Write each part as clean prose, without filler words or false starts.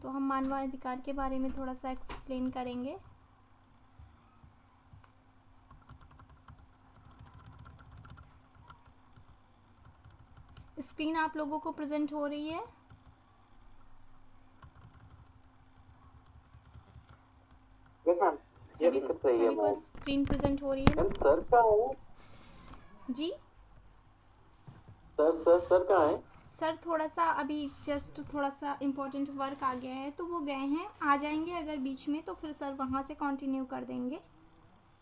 तो हम मानवाधिकार के बारे में थोड़ा सा एक्सप्लेन करेंगे। स्क्रीन आप लोगों को प्रेजेंट हो रही है? सभी को स्क्रीन प्रेजेंट हो रही है ना? सर कहाँ है? जी सर कहाँ है? सर थोड़ा सा अभी जस्ट थोड़ा सा इम्पोर्टेंट वर्क आ गया है तो वो गए हैं, आ जाएंगे अगर बीच में तो फिर सर वहाँ से कंटिन्यू कर देंगे।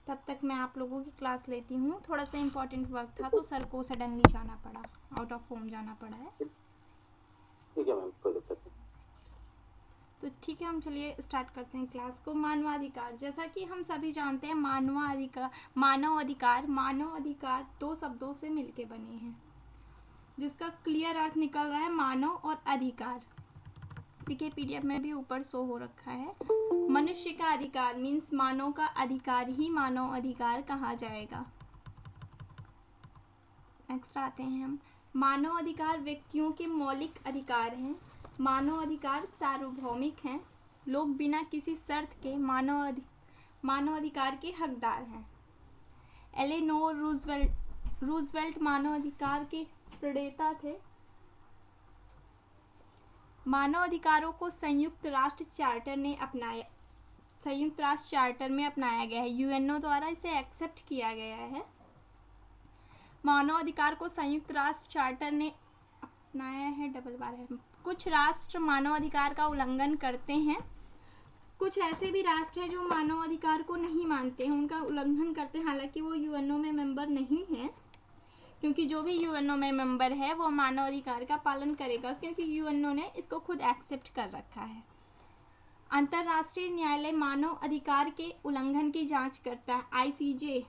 तब तक मैं आप लोगों की क्लास लेती हूँ। थोड़ा सा इम्पोर्टेंट वर्क था तो सर को सडनली जाना पड़ा, आउट ऑफ फॉर्म जाना पड़ा है। ठीक है मैम, कोई दिक्कत नहीं। तो ठीक है, हम चलिए स्टार्ट करते हैं क्लास को। मानवाधिकार, जैसा कि हम सभी जानते हैं मानव अधिकार दो शब्दों से मिलके बने हैं जिसका क्लियर अर्थ निकल रहा है मानव और अधिकार। देखिए पीडीएफ में भी ऊपर शो हो रखा है। मनुष्य का अधिकार मीन्स मानव का अधिकार ही मानव अधिकार कहा जाएगा। नेक्स्ट आते हैं हम। मानव अधिकार व्यक्तियों के मौलिक अधिकार हैं। मानव अधिकार सार्वभौमिक हैं। लोग बिना किसी शर्त के मानव अधिकार के हकदार हैं। एलेनोर रूजवेल्ट मानव अधिकार के प्रणेता थे। मानव अधिकारों को संयुक्त राष्ट्र चार्टर में अपनाया गया है। यूएनओ द्वारा इसे एक्सेप्ट किया गया है। मानव अधिकार को संयुक्त राष्ट्र चार्टर ने अपनाया है, डबल बार है। कुछ राष्ट्र मानव अधिकार का उल्लंघन करते हैं। कुछ ऐसे भी राष्ट्र हैं जो मानव अधिकार को नहीं मानते हैं, उनका उल्लंघन करते हैं, हालांकि वो यूएनओ में मेंबर नहीं है। क्योंकि जो भी यूएनओ में मेंबर है वो मानव अधिकार का पालन करेगा, क्योंकि यूएनओ ने इसको खुद एक्सेप्ट कर रखा है। अंतर्राष्ट्रीय न्यायालय मानव अधिकार के उल्लंघन की जांच करता है, आईसीजे।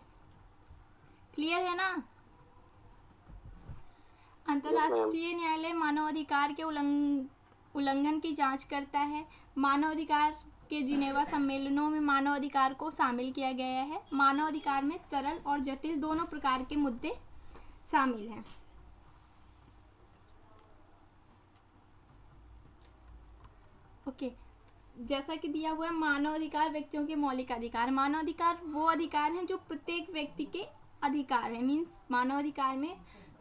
क्लियर है ना? अंतर्राष्ट्रीय न्यायालय मानव अधिकार के उल्लंघन की जांच करता है। मानव अधिकार के जिनेवा सम्मेलनों में मानव अधिकार को शामिल किया गया है। मानव अधिकार में सरल और जटिल दोनों प्रकार के मुद्दे शामिल हैं। ओके, जैसा कि दिया हुआ है मानव अधिकार व्यक्तियों के मौलिक अधिकार। मानव अधिकार वो अधिकार हैं जो प्रत्येक व्यक्ति के अधिकार है। मीन्स मानव अधिकार में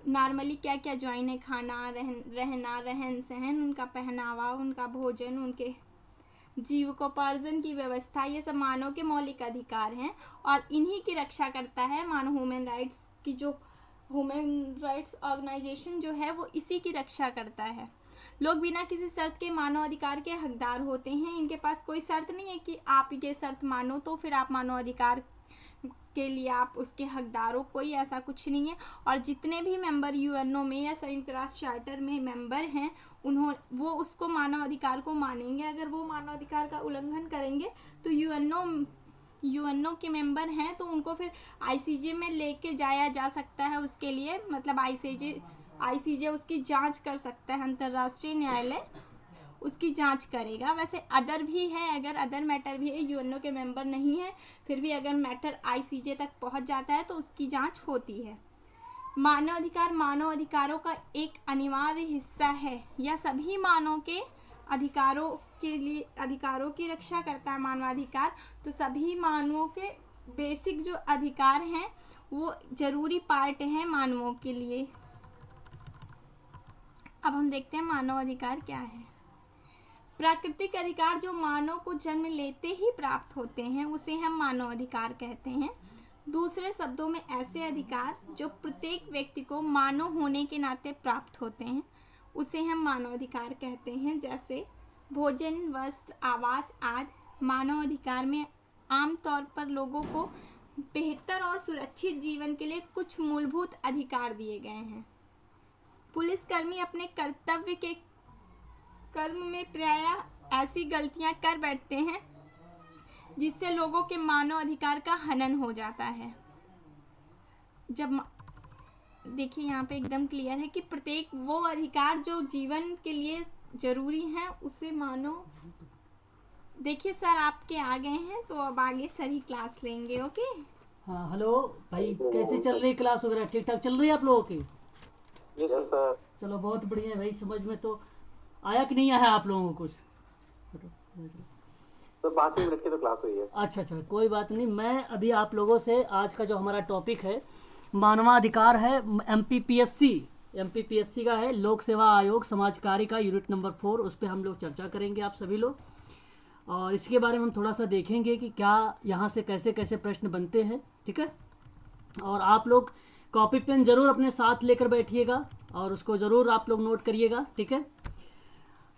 नॉर्मली क्या क्या ज्वाइन है, खाना, रहना, रहन सहन, उनका पहनावा, उनका भोजन, उनके जीविकोपार्जन की व्यवस्था, ये सब मानव के मौलिक अधिकार हैं और इन्हीं की रक्षा करता है मानव ह्यूमन राइट्स की जो ह्यूमन राइट्स ऑर्गेनाइजेशन जो है वो इसी की रक्षा करता है। लोग बिना किसी शर्त के मानव अधिकार के हकदार होते हैं। इनके पास कोई शर्त नहीं है कि आप ये शर्त मानो तो फिर आप मानव अधिकार के लिए आप उसके हकदार हो, कोई ऐसा कुछ नहीं है। और जितने भी मेंबर यूएनओ में या संयुक्त राष्ट्र चार्टर में मेंबर हैं वो उसको मानव अधिकार को मानेंगे। अगर वो मानव अधिकार का उल्लंघन करेंगे तो यूएनओ के मेंबर हैं तो उनको फिर आईसीजे में लेके जाया जा सकता है। उसके लिए मतलब आईसीजे उसकी जांच कर सकता है। अंतर्राष्ट्रीय न्यायालय उसकी जांच करेगा। वैसे अदर भी है, अगर अदर मैटर भी है, यूएनओ के मेंबर नहीं है फिर भी अगर मैटर आईसीजे तक पहुंच जाता है तो उसकी जांच होती है। मानव अधिकार मानव अधिकारों का एक अनिवार्य हिस्सा है। यह सभी मानव के अधिकारों की रक्षा करता है। मानवाधिकार तो सभी मानवों के बेसिक जो अधिकार हैं वो जरूरी पार्ट हैं मानवों के लिए। अब हम देखते हैं मानव अधिकार क्या है। प्राकृतिक अधिकार जो मानव को जन्म लेते ही प्राप्त होते हैं उसे हम मानव अधिकार कहते हैं। दूसरे शब्दों में ऐसे अधिकार जो प्रत्येक व्यक्ति को मानव होने के नाते प्राप्त होते हैं उसे हम मानव अधिकार कहते हैं। जैसे भोजन, वस्त्र, आवास आदि। मानव अधिकार में आमतौर पर लोगों को बेहतर और सुरक्षित जीवन के लिए कुछ मूलभूत अधिकार दिए गए हैं। पुलिसकर्मी अपने कर्तव्य के कर्म में प्रायः ऐसी गलतियां कर बैठते हैं जिससे लोगों के मानव अधिकार का हनन हो जाता है। जब देखिए यहाँ पे एकदम क्लियर है कि प्रत्येक वो अधिकार जो जीवन के लिए जरूरी है उसे मानव। देखिए सर आपके आ गए हैं तो अब आगे सर ही क्लास लेंगे। ओके हाँ हेलो भाई, कैसे चल रही क्लास वगैरह? ठीक ठाक चल रही है आप लोगों की? Yes sir. चलो बहुत बढ़िया है भाई। समझ में तो आया कि नहीं आया आप लोगों को कुछ? तो 5 मिनट की तो क्लास हुई है। अच्छा अच्छा, कोई बात नहीं। मैं अभी आप लोगों से आज का जो हमारा टॉपिक है मानवाधिकार है, एमपीपीएससी का है, लोक सेवा आयोग समाज कार्य का यूनिट नंबर 4, उस पर हम लोग चर्चा करेंगे आप सभी लोग। और इसके बारे में हम थोड़ा सा देखेंगे कि क्या यहाँ से कैसे कैसे प्रश्न बनते हैं, ठीक है। और आप लोग कॉपी पेन ज़रूर अपने साथ लेकर बैठिएगा और उसको ज़रूर आप लोग नोट करिएगा, ठीक है।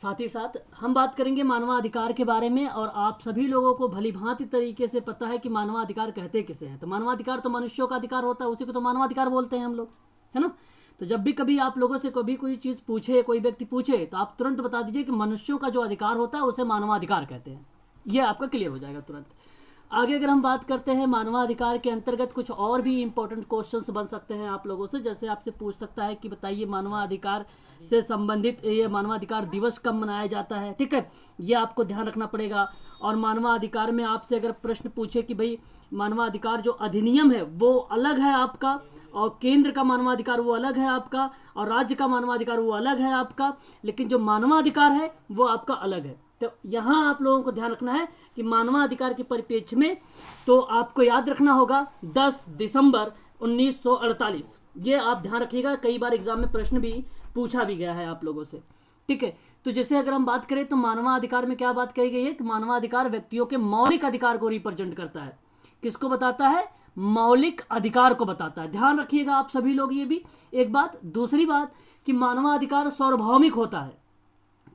साथ ही साथ हम बात करेंगे मानवाधिकार के बारे में। और आप सभी लोगों को भली भांति तरीके से पता है कि मानवाधिकार कहते किसे हैं। तो मानवाधिकार तो मनुष्यों का अधिकार होता है, उसी को तो मानवाधिकार बोलते हैं हम लोग, है ना। तो जब भी कभी आप लोगों से कभी कोई चीज़ पूछे, कोई व्यक्ति पूछे, तो आप तुरंत बता दीजिए कि मनुष्यों का जो अधिकार होता है उसे मानवाधिकार कहते हैं। ये आपका क्लियर हो जाएगा तुरंत। आगे अगर हम बात करते हैं मानवाधिकार के अंतर्गत कुछ और भी इम्पोर्टेंट क्वेश्चंस बन सकते हैं आप लोगों से। जैसे आपसे पूछ सकता है कि बताइए मानवाधिकार से संबंधित ये मानवाधिकार दिवस कब मनाया जाता है, ठीक है, ये आपको ध्यान रखना पड़ेगा। और मानवाधिकार में आपसे अगर प्रश्न पूछे कि भाई मानवाधिकार जो अधिनियम है वो अलग है आपका, और केंद्र का मानवाधिकार वो अलग है आपका, और राज्य का मानवाधिकार वो अलग है आपका, लेकिन जो मानवाधिकार है वो आपका अलग है। तो यहाँ आप लोगों को ध्यान रखना है कि मानवाधिकार के परिप्रेक्ष्य में तो आपको याद रखना होगा 10 दिसंबर 1948, ये आप ध्यान रखिएगा। कई बार एग्जाम में प्रश्न भी पूछा भी गया है आप लोगों से, ठीक है। तो जैसे अगर हम बात करें तो मानवाधिकार में क्या बात कही गई है कि मानवाधिकार व्यक्तियों के मौलिक अधिकार को रिप्रेजेंट करता है। किसको बताता है? मौलिक अधिकार को बताता है। ध्यान रखिएगा आप सभी लोग ये भी एक बात। दूसरी बात कि मानवाधिकार सार्वभौमिक होता है।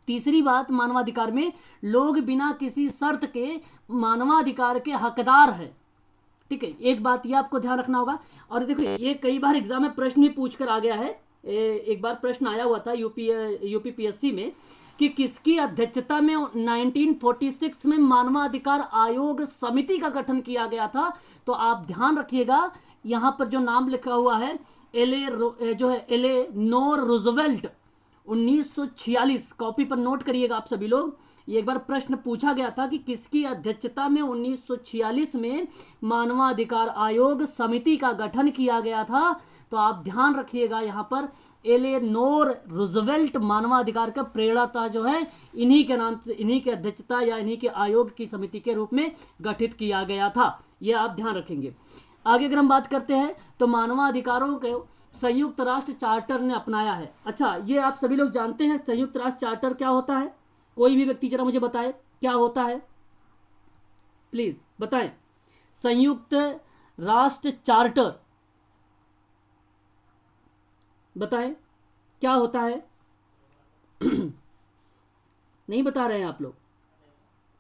तीसरी बात, मानवाधिकार में लोग बिना किसी शर्त के मानवाधिकार के हकदार है, ठीक है। एक बात ये आपको ध्यान रखना होगा। और देखो ये कई बार एग्जाम में प्रश्न भी पूछ कर आ गया है। एक बार प्रश्न आया हुआ था यूपीपीएससी में कि किसकी अध्यक्षता में 1946 में मानवाधिकार आयोग समिति का गठन किया गया था। तो आप ध्यान रखिएगा यहाँ पर जो नाम लिखा हुआ है एलेनोर रूजवेल्ट 1946, कॉपी पर नोट करिएगा आप सभी लोग। ये एक बार प्रश्न पूछा गया था कि किसकी अध्यक्षता में 1946 में मानवाधिकार आयोग समिति का गठन किया गया था। तो आप ध्यान रखिएगा यहाँ पर एलेनोर रूजवेल्ट मानवाधिकार का प्रेरणाता जो है इन्हीं के नाम, इन्हीं के अध्यक्षता या इन्हीं के आयोग की समिति के रूप में गठित किया गया था। ये आप ध्यान रखेंगे। आगे अगर हम बात करते हैं तो मानवाधिकारों के संयुक्त राष्ट्र चार्टर ने अपनाया है। अच्छा, ये आप सभी लोग जानते हैं संयुक्त राष्ट्र चार्टर क्या होता है? कोई भी व्यक्ति जरा मुझे बताए क्या होता है, प्लीज बताएं। संयुक्त राष्ट्र चार्टर बताएं क्या होता है? नहीं बता रहे हैं आप लोग।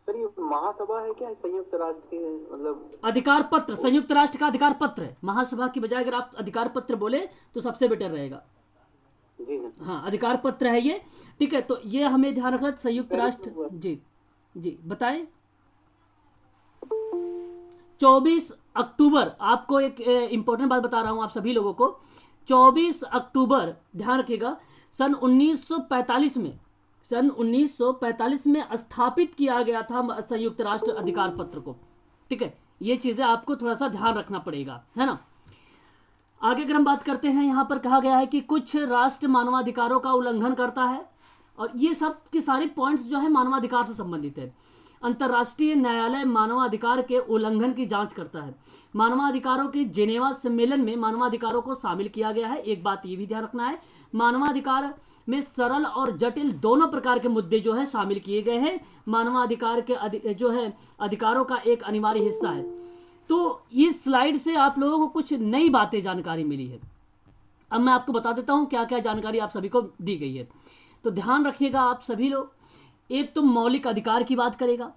सर ये महासभा है क्या संयुक्त राष्ट्र के, मतलब अधिकार पत्र, संयुक्त राष्ट्र का अधिकार पत्र है। महासभा की बजाय अगर आप अधिकार पत्र बोले तो सबसे बेटर रहेगा। जी सर। हाँ, अधिकार पत्र है ये, ठीक है। तो ये हमें ध्यान रखना, संयुक्त राष्ट्र। जी जी बताएं। 24 अक्टूबर, आपको एक इंपॉर्टेंट बात बता रहा हूं आप सभी लोगों को। 24 अक्टूबर ध्यान रखिएगा सन 1945 में स्थापित किया गया था संयुक्त राष्ट्र अधिकार पत्र को, ठीक है। ये चीजें आपको थोड़ा सा ध्यान रखना पड़ेगा, है ना। आगे अगर हम बात करते हैं, यहां पर कहा गया है कि कुछ राष्ट्र मानवाधिकारों का उल्लंघन करता है, और ये सब के सारे पॉइंट्स जो है मानवाधिकार से संबंधित है। अंतर्राष्ट्रीय न्यायालय मानवाधिकार के उल्लंघन की जांच करता है। मानवाधिकारों के जेनेवा सम्मेलन में मानवाधिकारों को शामिल किया गया है। एक बात ये भी ध्यान रखना है, मानवाधिकार में सरल और जटिल दोनों प्रकार के मुद्दे जो है शामिल किए गए हैं। मानवाधिकार के जो है अधिकारों का एक अनिवार्य हिस्सा है। तो इस स्लाइड से आप लोगों को कुछ नई बातें जानकारी मिली है। अब मैं आपको बता देता हूं क्या क्या जानकारी आप सभी को दी गई है। तो ध्यान रखिएगा आप सभी लोग। एक तो मौलिक अधिकार की बात करेगा।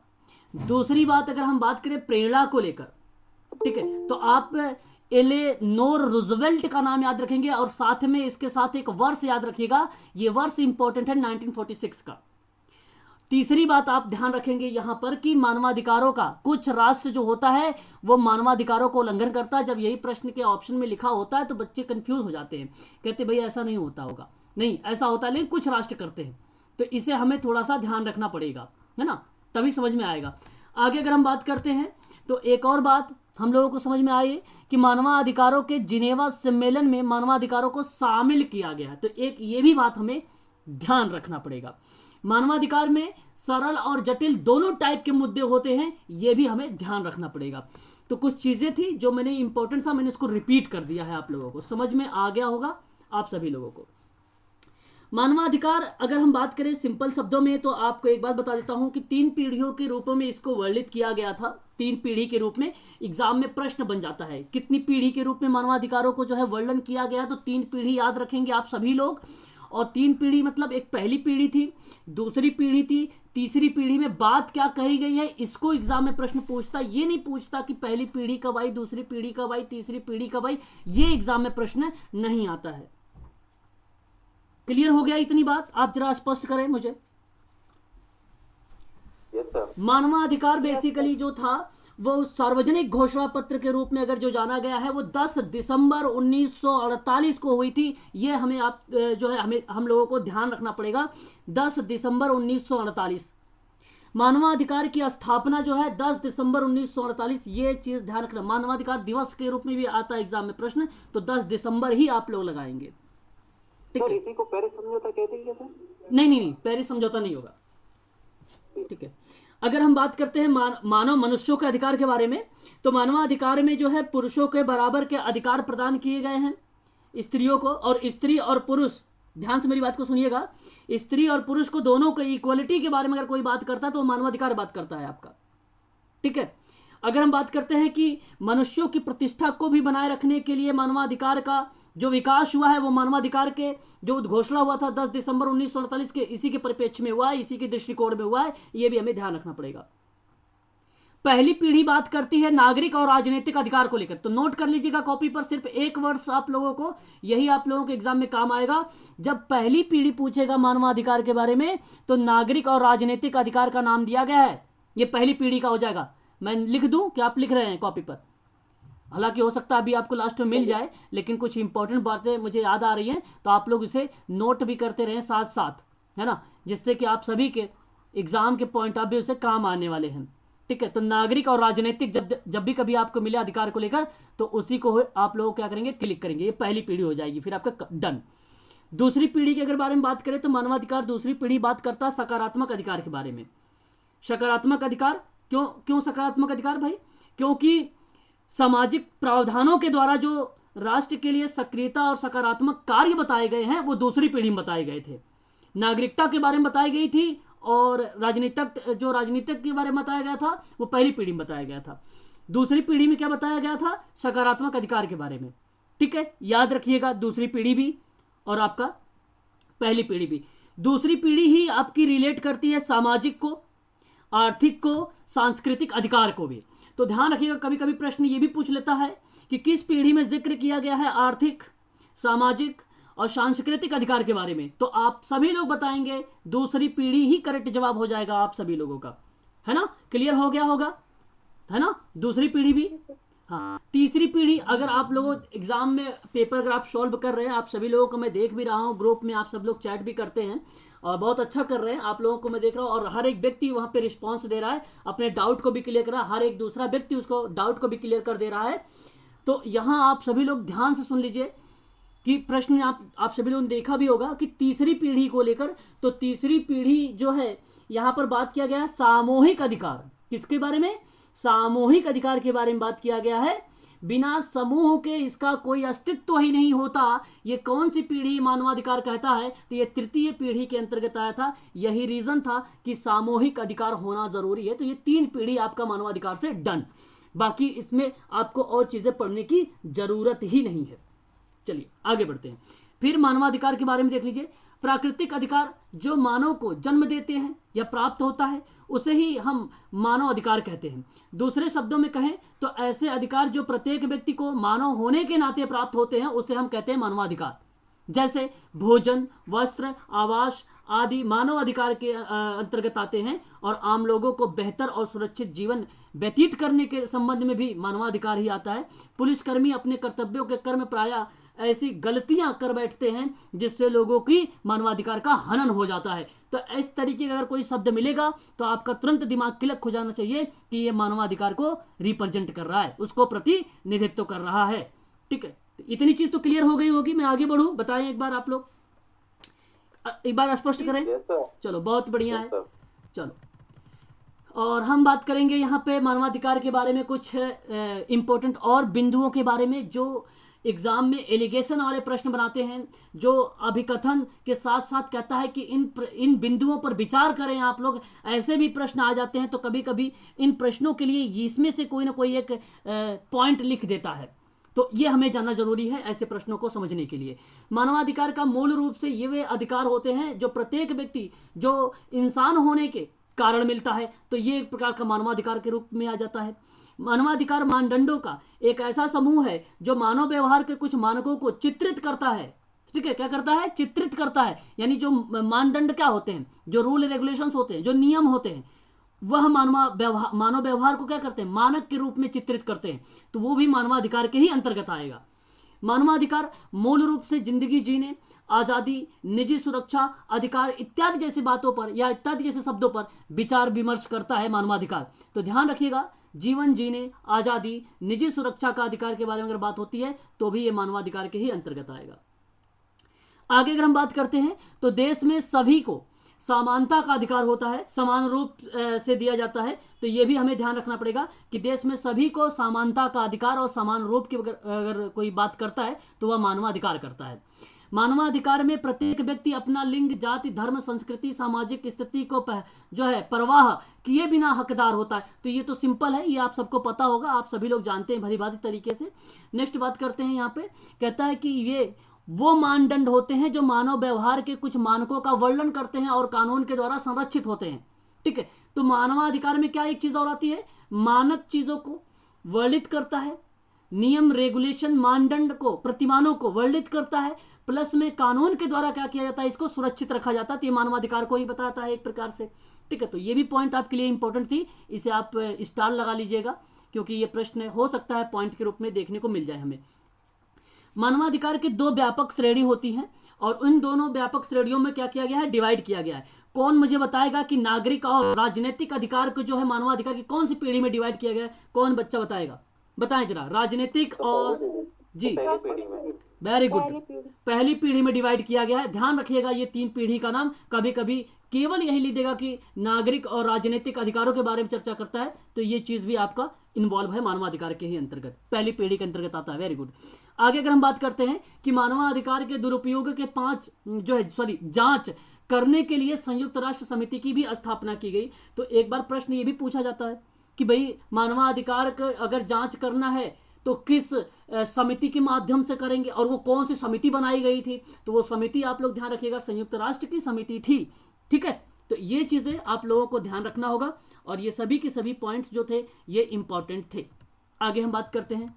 दूसरी बात अगर हम बात करें प्रेरणा को लेकर, ठीक है, तो आप एलेनोर रूजवेल्ट का नाम याद रखेंगे और साथ में इसके साथ एक वर्ष याद रखिएगा। ये वर्ष इंपॉर्टेंट है 1946 का। तीसरी बात आप ध्यान रखेंगे यहां पर कि मानवाधिकारों का कुछ राष्ट्र जो होता है वो मानवाधिकारों को उल्लंघन करता है। जब यही प्रश्न के ऑप्शन में लिखा होता है तो बच्चे कंफ्यूज हो जाते हैं, कहते भाई ऐसा नहीं होता होगा। नहीं, ऐसा होता है, लेकिन कुछ राष्ट्र करते हैं। तो इसे हमें थोड़ा सा ध्यान रखना पड़ेगा, है ना, तभी समझ में आएगा। आगे अगर हम बात करते हैं तो एक और बात हम लोगों को समझ में आई कि मानवाधिकारों के जिनेवा सम्मेलन में मानवाधिकारों को शामिल किया गया है। तो एक ये भी बात हमें ध्यान रखना पड़ेगा। मानवाधिकार में सरल और जटिल दोनों टाइप के मुद्दे होते हैं, ये भी हमें ध्यान रखना पड़ेगा। तो कुछ चीजें थी जो मैंने इंपॉर्टेंट था, मैंने इसको रिपीट कर दिया है, आप लोगों को समझ में आ गया होगा आप सभी लोगों को। मानवाधिकार अगर हम बात करें सिंपल शब्दों में, तो आपको एक बात बता देता हूं कि 3 पीढ़ियों के रूप में इसको वर्णित किया गया था। 3 पीढ़ी के रूप में एग्जाम में प्रश्न बन जाता है, कितनी पीढ़ी के रूप में मानवाधिकारों को जो है वर्णन किया गया, तो 3 पीढ़ी याद रखेंगे आप सभी लोग। और 3 पीढ़ी मतलब एक पहली पीढ़ी थी, दूसरी पीढ़ी थी, तीसरी पीढ़ी में बात क्या कही गई है, इसको एग्जाम में प्रश्न पूछता। ये नहीं पूछता कि पहली पीढ़ी कब आई, दूसरी पीढ़ी कब आई, तीसरी पीढ़ी कब आई, ये एग्जाम में प्रश्न नहीं आता है। क्लियर हो गया इतनी बात? आप जरा स्पष्ट करें मुझे। Yes sir. मानवाधिकार बेसिकली जो था वो सार्वजनिक घोषणा पत्र के रूप में अगर जो जाना गया है वो 10 दिसंबर 1948 को हुई थी। ये हमें आप जो है हमें हम लोगों को ध्यान रखना पड़ेगा। 10 दिसंबर 1948 मानवाधिकार की स्थापना जो है 10 दिसंबर 1948, ये चीज ध्यान रखना। मानवाधिकार दिवस के रूप में भी आता है एग्जाम में प्रश्न, तो 10 दिसंबर ही आप लोग लगाएंगे। सर इसी को पेरिस समझौता कहते हैं क्या सर? नहीं, पेरिस समझौता नहीं होगा। ठीक है, अगर हम बात करते हैं मानव मनुष्यों के अधिकार के बारे में, तो मानवाधिकार में जो है पुरुषों के बराबर के अधिकार प्रदान किए गए हैं स्त्रियों को, और स्त्री और पुरुष, ध्यान से मेरी बात को सुनिएगा, स्त्री और पुरुष को दोनों को इक्वलिटी के बारे में अगर कोई बात करता है तो मानवाधिकार बात करता है आपका। ठीक है, अगर हम बात करते हैं कि मनुष्यों की प्रतिष्ठा को भी बनाए रखने के लिए मानवाधिकार का जो विकास हुआ है, वो मानवाधिकार के जो घोषणा हुआ था 10 दिसंबर 1948 के, इसी के परिप्रेक्ष्य में हुआ है, इसी के दृष्टिकोण में हुआ है, ये भी हमें ध्यान रखना पड़ेगा। पहली पीढ़ी बात करती है नागरिक और राजनीतिक अधिकार को लेकर, तो नोट कर लीजिएगा कॉपी पर, सिर्फ एक वर्ष आप लोगों को, यही आप लोगों के एग्जाम में काम आएगा। जब पहली पीढ़ी पूछेगा मानवाधिकार के बारे में, तो नागरिक और राजनीतिक अधिकार का नाम दिया गया है, ये पहली पीढ़ी का हो जाएगा। मैं लिख दूं कि आप लिख रहे हैं कॉपी पर? हालांकि हो सकता है अभी आपको लास्ट में मिल जाए, लेकिन कुछ इंपॉर्टेंट बातें मुझे याद आ रही हैं, तो आप लोग इसे नोट भी करते रहें साथ साथ, है ना, जिससे कि आप सभी के एग्जाम के पॉइंट ऑफ व्यू से काम आने वाले हैं। ठीक है, तो नागरिक और राजनीतिक जब भी कभी आपको मिले अधिकार को लेकर, तो उसी को आप लोग क्या करेंगे, क्लिक करेंगे, ये पहली पीढ़ी हो जाएगी, फिर आपका डन। दूसरी पीढ़ी के अगर बारे में बात करें, तो मानवाधिकार दूसरी पीढ़ी बात करता है सकारात्मक अधिकार के बारे में। सकारात्मक अधिकार, क्यों सकारात्मक अधिकार भाई? क्योंकि सामाजिक प्रावधानों के द्वारा जो राष्ट्र के लिए सक्रियता और सकारात्मक कार्य बताए गए हैं, वो दूसरी पीढ़ी में बताए गए थे। नागरिकता के बारे में बताई गई थी, और राजनीतिक के बारे में बताया गया था, वो पहली पीढ़ी में बताया गया था। दूसरी पीढ़ी में क्या बताया गया था? सकारात्मक अधिकार के बारे में। ठीक है, याद रखिएगा, दूसरी पीढ़ी भी और आपका पहली पीढ़ी भी। दूसरी पीढ़ी ही आपकी रिलेट करती है सामाजिक को, आर्थिक को, सांस्कृतिक अधिकार को भी। तो ध्यान रखिएगा, कभी कभी प्रश्न ये भी पूछ लेता है कि किस पीढ़ी में जिक्र किया गया है आर्थिक, सामाजिक और सांस्कृतिक अधिकार के बारे में, तो आप सभी लोग बताएंगे दूसरी पीढ़ी ही करेक्ट जवाब हो जाएगा आप सभी लोगों का, है ना? क्लियर हो गया होगा, है ना? दूसरी पीढ़ी भी। हाँ, तीसरी पीढ़ी, अगर आप लोगों एग्जाम में पेपर अगर आप सॉल्व कर रहे हैं, आप सभी लोगों को मैं देख भी रहा हूँ, ग्रुप में आप सब लोग चैट भी करते हैं और बहुत अच्छा कर रहे हैं, आप लोगों को मैं देख रहा हूँ, और हर एक व्यक्ति वहाँ पे रिस्पॉन्स दे रहा है, अपने डाउट को भी क्लियर कर रहा है, हर एक दूसरा व्यक्ति उसको डाउट को भी क्लियर कर दे रहा है। तो यहाँ आप सभी लोग ध्यान से सुन लीजिए कि प्रश्न आप सभी लोगों ने देखा भी होगा कि तीसरी पीढ़ी को लेकर, तो तीसरी पीढ़ी जो है यहाँ पर बात किया गया है सामूहिक अधिकार। किसके बारे में? सामूहिक अधिकार के बारे में बात किया गया है। बिना समूह के इसका कोई अस्तित्व ही नहीं होता। ये कौन सी पीढ़ी मानवाधिकार कहता है? तो ये तृतीय पीढ़ी के अंतर्गत आया था। यही रीजन था कि सामूहिक अधिकार होना जरूरी है। तो ये 3 पीढ़ी आपका मानवाधिकार से डन। बाकी इसमें आपको और चीजें पढ़ने की जरूरत ही नहीं है। चलिए आगे बढ़ते हैं। फिर मानवाधिकार के बारे में देख लीजिए। प्राकृतिक अधिकार जो मानव को जन्म देते हैं या प्राप्त होता है, उसे ही हम मानव अधिकार कहते हैं। दूसरे शब्दों में कहें तो ऐसे अधिकार जो प्रत्येक व्यक्ति को मानव होने के नाते प्राप्त होते हैं, उसे हम कहते हैं मानवाधिकार। जैसे भोजन, वस्त्र, आवास आदि मानव अधिकार के अंतर्गत आते हैं। और आम लोगों को बेहतर और सुरक्षित जीवन व्यतीत करने के संबंध में भी मानवाधिकार ही आता है। पुलिसकर्मी अपने कर्तव्यों के क्रम में प्रायः ऐसी गलतियां कर बैठते हैं जिससे लोगों की मानवाधिकार का हनन हो जाता है। तो इस तरीके का अगर कोई शब्द मिलेगा तो आपका तुरंत दिमाग क्लिक हो जाना चाहिए कि ये मानवाधिकार को रिप्रेजेंट कर रहा है, उसको प्रतिनिधित्व कर रहा है। ठीक है, इतनी चीज तो क्लियर हो गई होगी। मैं आगे बढ़ूं, बताएं एक बार आप लोग। एक बार स्पष्ट करें। Yes sir. चलो बहुत बढ़िया है। Yes sir. चलो, और हम बात करेंगे यहाँ पे मानवाधिकार के बारे में, कुछ इम्पोर्टेंट और बिंदुओं के बारे में जो एग्जाम में एलिगेशन वाले प्रश्न बनाते हैं, जो अभिकथन के साथ साथ कहता है कि इन बिंदुओं पर विचार करें आप लोग। ऐसे भी प्रश्न आ जाते हैं तो कभी कभी इन प्रश्नों के लिए इसमें से कोई ना कोई एक पॉइंट लिख देता है, तो ये हमें जानना जरूरी है ऐसे प्रश्नों को समझने के लिए। मानवाधिकार का मूल रूप से ये वे अधिकार होते हैं जो प्रत्येक व्यक्ति जो इंसान होने के कारण मिलता है, तो ये एक प्रकार का मानवाधिकार के रूप में आ जाता है। मानवाधिकार मानदंडों का एक ऐसा समूह है जो मानव व्यवहार के कुछ मानकों को चित्रित करता है। ठीक है, क्या करता है? चित्रित करता है। यानी जो मानदंड क्या होते हैं, जो रूल रेगुलेशंस होते हैं, जो नियम होते हैं, वह मानव व्यवहार को क्या करते हैं? मानक के रूप में चित्रित करते हैं, तो वो भी मानवाधिकार के ही अंतर्गत आएगा। मानवाधिकार मूल रूप से जिंदगी जीने, आजादी, निजी सुरक्षा अधिकार इत्यादि जैसी बातों पर या इत्यादि जैसे शब्दों पर विचार विमर्श करता है मानवाधिकार। तो ध्यान रखिएगा, जीवन जीने, आजादी, निजी सुरक्षा का अधिकार के बारे में अगर बात होती है तो भी ये मानवाधिकार के ही अंतर्गत आएगा। आगे अगर हम बात करते हैं तो देश में सभी को समानता का अधिकार होता है, समान रूप से दिया जाता है। तो ये भी हमें ध्यान रखना पड़ेगा कि देश में सभी को समानता का अधिकार और समान रूप की अगर कोई बात करता है तो वह मानवाधिकार करता है। मानवाधिकार में प्रत्येक व्यक्ति अपना लिंग, जाति, धर्म, संस्कृति, सामाजिक स्थिति को जो है परवाह किए बिना हकदार होता है। तो ये तो सिंपल है, ये आप सबको पता होगा, आप सभी लोग जानते हैं भली भांति तरीके से। नेक्स्ट बात करते हैं, यहाँ पे कहता है कि ये वो मानदंड होते हैं जो मानव व्यवहार के कुछ मानकों का वर्णन करते हैं और कानून के द्वारा संरक्षित होते हैं। ठीक है, तो मानवाधिकार में क्या एक चीज और आती है? मानक चीजों को वर्णित करता है, नियम, रेगुलेशन, मानदंड को, प्रतिमानों को वर्णित करता है, प्लस में कानून के द्वारा क्या किया जाता है? इसको सुरक्षित रखा जाता है। तो ये मानवाधिकार को ही बताता है एक प्रकार से। ठीक है, तो ये भी पॉइंट आपके लिए इंपॉर्टेंट थी, इसे आप स्टार लगा लीजिएगा, क्योंकि ये प्रश्न हो सकता है पॉइंट के रूप में देखने को मिल जाए हमें। मानवाधिकार की दो व्यापक श्रेणी होती हैं और उन दोनों व्यापक श्रेणियों में क्या किया गया है? डिवाइड किया गया है। कौन मुझे बताएगा कि नागरिक और राजनीतिक अधिकार को जो है मानवाधिकार की कौन सी पीढ़ी में डिवाइड किया गया है? कौन बच्चा बताएगा? बताएं जरा। राजनीतिक और जी, वेरी गुड, पहली पीढ़ी में डिवाइड किया गया है। ध्यान रखिएगा, ये तीन पीढ़ी का नाम कभी कभी केवल यही लिख देगा कि नागरिक और राजनीतिक अधिकारों के बारे में चर्चा करता है, तो ये चीज भी आपका इन्वॉल्व है मानवाधिकार के ही अंतर्गत, पहली पीढ़ी के अंतर्गत आता है। Very good. आगे अगर हम बात करते हैं कि मानवाधिकार के दुरुपयोग के 5 जो है जांच करने के लिए संयुक्त राष्ट्र समिति की भी स्थापना की गई। तो एक बार प्रश्न ये भी पूछा जाता है कि भाई मानवाधिकार का अगर जांच करना है तो किस समिति के माध्यम से करेंगे और वो कौन सी समिति बनाई गई थी? तो वो समिति आप लोग ध्यान रखिएगा, संयुक्त राष्ट्र की समिति थी। ठीक है, तो ये चीजें आप लोगों को ध्यान रखना होगा और ये सभी के सभी पॉइंट्स जो थे ये इंपॉर्टेंट थे। आगे हम बात करते हैं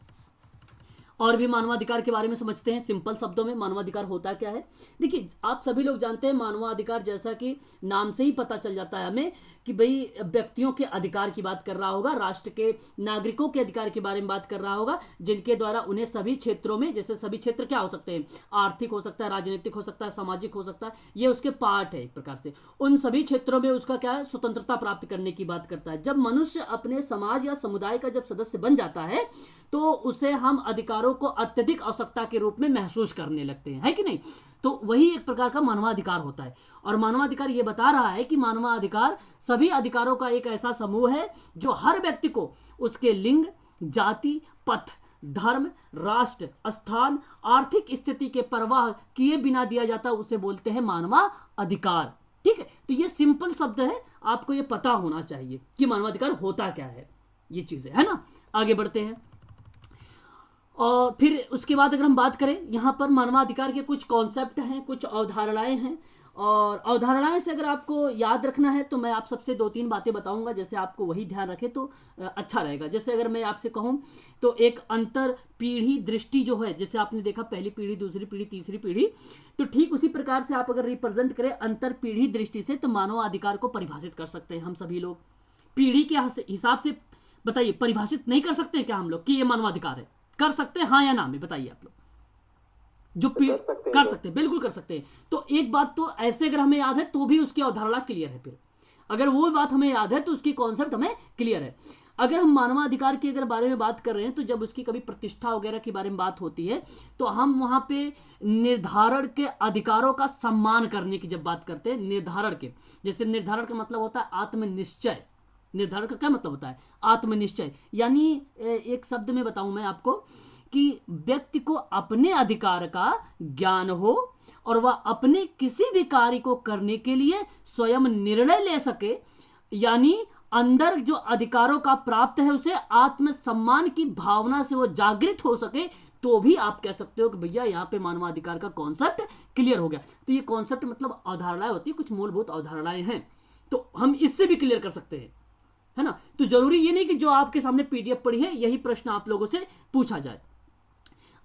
और भी मानवाधिकार के बारे में समझते हैं। सिंपल शब्दों में मानवाधिकार होता क्या है? देखिए, आप सभी लोग जानते हैं मानवाधिकार, जैसा कि नाम से ही पता चल जाता है हमें कि भाई व्यक्तियों के अधिकार की बात कर रहा होगा, राष्ट्र के नागरिकों के अधिकार के बारे में बात कर रहा होगा, जिनके द्वारा उन्हें सभी क्षेत्रों में, जैसे सभी क्षेत्र क्या हो सकते हैं? आर्थिक हो सकता है, राजनीतिक हो सकता है, सामाजिक हो सकता है, ये उसके पार्ट है एक प्रकार से। उन सभी क्षेत्रों में उसका क्या है? स्वतंत्रता प्राप्त करने की बात करता है। जब मनुष्य अपने समाज या समुदाय का जब सदस्य बन जाता है तो उसे हम अधिकारों को अत्यधिक आवश्यकता के रूप में महसूस करने लगते हैं, है कि नहीं? तो वही एक प्रकार का मानवाधिकार होता है। और मानवाधिकार ये बता रहा है कि मानवाधिकार सभी अधिकारों का एक ऐसा समूह है जो हर व्यक्ति को उसके लिंग, जाति, पथ, धर्म, राष्ट्र, स्थान, आर्थिक स्थिति के परवाह किए बिना दिया जाता है, उसे बोलते हैं मानवाधिकार। ठीक है, तो ये सिंपल शब्द है, आपको ये पता होना चाहिए कि मानवाधिकार होता क्या है, ये चीजें है ना। आगे बढ़ते हैं और फिर उसके बाद अगर हम बात करें, यहाँ पर मानवाधिकार के कुछ कॉन्सेप्ट हैं, कुछ अवधारणाएं हैं, और अवधारणाएं से अगर आपको याद रखना है तो मैं आप सबसे 2-3 बातें बताऊंगा, जैसे आपको वही ध्यान रखे तो अच्छा रहेगा। जैसे अगर मैं आपसे कहूं तो एक अंतर पीढ़ी दृष्टि जो है, जैसे आपने देखा पहली पीढ़ी, दूसरी पीढ़ी, तीसरी पीढ़ी, तो ठीक उसी प्रकार से आप अगर रिप्रेजेंट करें अंतर पीढ़ी दृष्टि से तो मानवाधिकार को परिभाषित कर सकते हैं हम सभी लोग। पीढ़ी के हिसाब से बताइए, परिभाषित नहीं कर सकते क्या हम लोग कि ये मानवाधिकार है? कर सकते हैं, हाँ या ना में बताइए आप लोग। जो कर सकते हैं, बिल्कुल कर सकते हैं। तो एक बात तो ऐसे अगर हमें याद है तो भी उसकी अवधारणा क्लियर है। फिर अगर वो बात हमें याद है तो उसकी कॉन्सेप्ट हमें क्लियर है। अगर हम मानवाधिकार के अगर बारे में बात कर रहे हैं तो जब उसकी कभी प्रतिष्ठा वगैरह के बारे में बात होती है तो हम वहां पे निर्धारण के अधिकारों का सम्मान करने की जब बात करते हैं, निर्धारण के, जैसे निर्धारण का मतलब होता है आत्मनिश्चय। निर्धारण का क्या मतलब होता है? आत्मनिश्चय। यानी एक शब्द में बताऊं मैं आपको कि व्यक्ति को अपने अधिकार का ज्ञान हो और वह अपने किसी भी कार्य को करने के लिए स्वयं निर्णय ले सके, यानी अंदर जो अधिकारों का प्राप्त है उसे आत्मसम्मान की भावना से वो जागृत हो सके, तो भी आप कह सकते हो कि भैया यहाँ पे मानवाधिकार का कॉन्सेप्ट क्लियर हो गया। तो ये कॉन्सेप्ट मतलब अवधारणाएं होती है, कुछ मूलभूत अवधारणाएं हैं, तो हम इससे भी क्लियर कर सकते हैं, है ना। तो जरूरी ये नहीं कि जो आपके सामने पीडीएफ पड़ी है यही प्रश्न आप लोगों से पूछा जाए।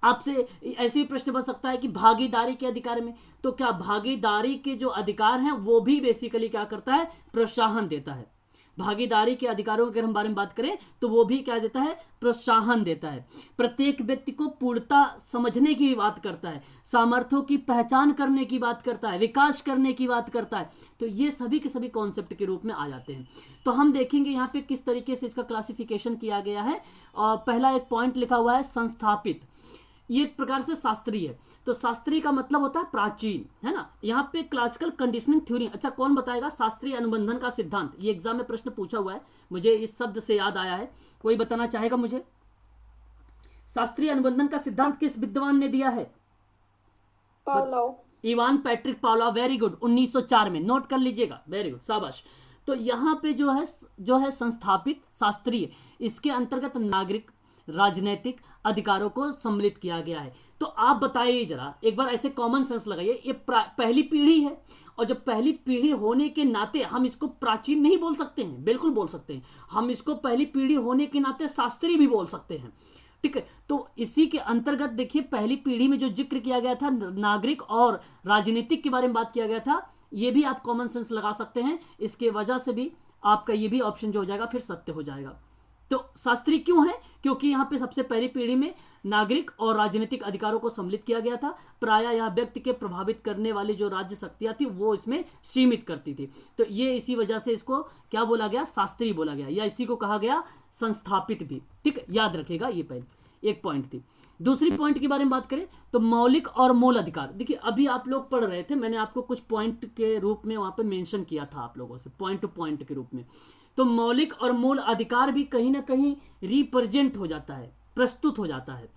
आपसे ऐसे ही प्रश्न बन सकता है कि भागीदारी के अधिकार में, तो क्या भागीदारी के जो अधिकार हैं वो भी बेसिकली क्या करता है? प्रोत्साहन देता है। भागीदारी के अधिकारों के बारे में बात करें तो वो भी क्या देता है? प्रोत्साहन देता है। प्रत्येक व्यक्ति को पूर्णता समझने की बात करता है, सामर्थ्यों की पहचान करने की बात करता है, विकास करने की बात करता है। तो ये सभी के सभी कॉन्सेप्ट के रूप में आ जाते हैं। तो हम देखेंगे यहाँ पे किस तरीके से इसका क्लासिफिकेशन किया गया है। और पहला एक पॉइंट लिखा हुआ है संस्थापित, ये एक प्रकार से शास्त्रीय है। तो शास्त्रीय का मतलब होता है प्राचीन, है ना। यहाँ पे क्लासिकल कंडीशनिंग थ्योरी, अच्छा कौन बताएगा? शास्त्रीय अनुबंधन का सिद्धांत, ये एग्जाम में प्रश्न पूछा हुआ है, मुझे इस शब्द से याद आया है। कोई बताना चाहेगा मुझे? शास्त्रीय अनुबंधन का सिद्धांत किस विद्वान ने दिया है? Pavlov. Ivan Patrick Pavlov, very good, 1904 में, नोट कर लीजिएगा, वेरी गुड, शाबाश। तो यहाँ पे जो है संस्थापित शास्त्रीय, इसके अंतर्गत नागरिक राजनैतिक अधिकारों को सम्मिलित किया गया है। तो आप बताइए जरा एक बार, ऐसे कॉमन सेंस लगाइए, ये पहली पीढ़ी है, और जब पहली पीढ़ी होने के नाते हम इसको प्राचीन नहीं बोल सकते हैं, बिल्कुल बोल सकते हैं, हम इसको पहली पीढ़ी होने के नाते शास्त्रीय भी बोल सकते हैं, ठीक है। तो इसी के अंतर्गत देखिए पहली पीढ़ी में जो जिक्र किया गया था नागरिक और राजनीतिक के बारे में बात किया गया था, ये भी आप कॉमन सेंस लगा सकते हैं। इसके वजह से भी आपका ये भी ऑप्शन जो हो जाएगा फिर सत्य हो जाएगा। तो शास्त्रीय क्यों है? क्योंकि यहाँ पे सबसे पहली पीढ़ी में नागरिक और राजनीतिक अधिकारों को सम्मिलित किया गया था। प्रायः यह व्यक्ति के प्रभावित करने वाली जो राज्य शक्तियां थी वो इसमें सीमित करती थी। तो ये इसी वजह से इसको क्या बोला गया? शास्त्रीय बोला गया, या इसी को कहा गया संस्थापित भी, ठीक है, याद रखिएगा। ये पहले एक पॉइंट थी। दूसरी पॉइंट के बारे में बात करें तो मौलिक और मूल अधिकार। देखिए अभी आप लोग पढ़ रहे थे, मैंने आपको कुछ पॉइंट के रूप में वहां पे मेंशन किया था आप लोगों से, पॉइंट टू पॉइंट के रूप में। तो मौलिक और मूल अधिकार भी कहीं ना कहीं रिप्रेजेंट हो जाता है, प्रस्तुत हो जाता है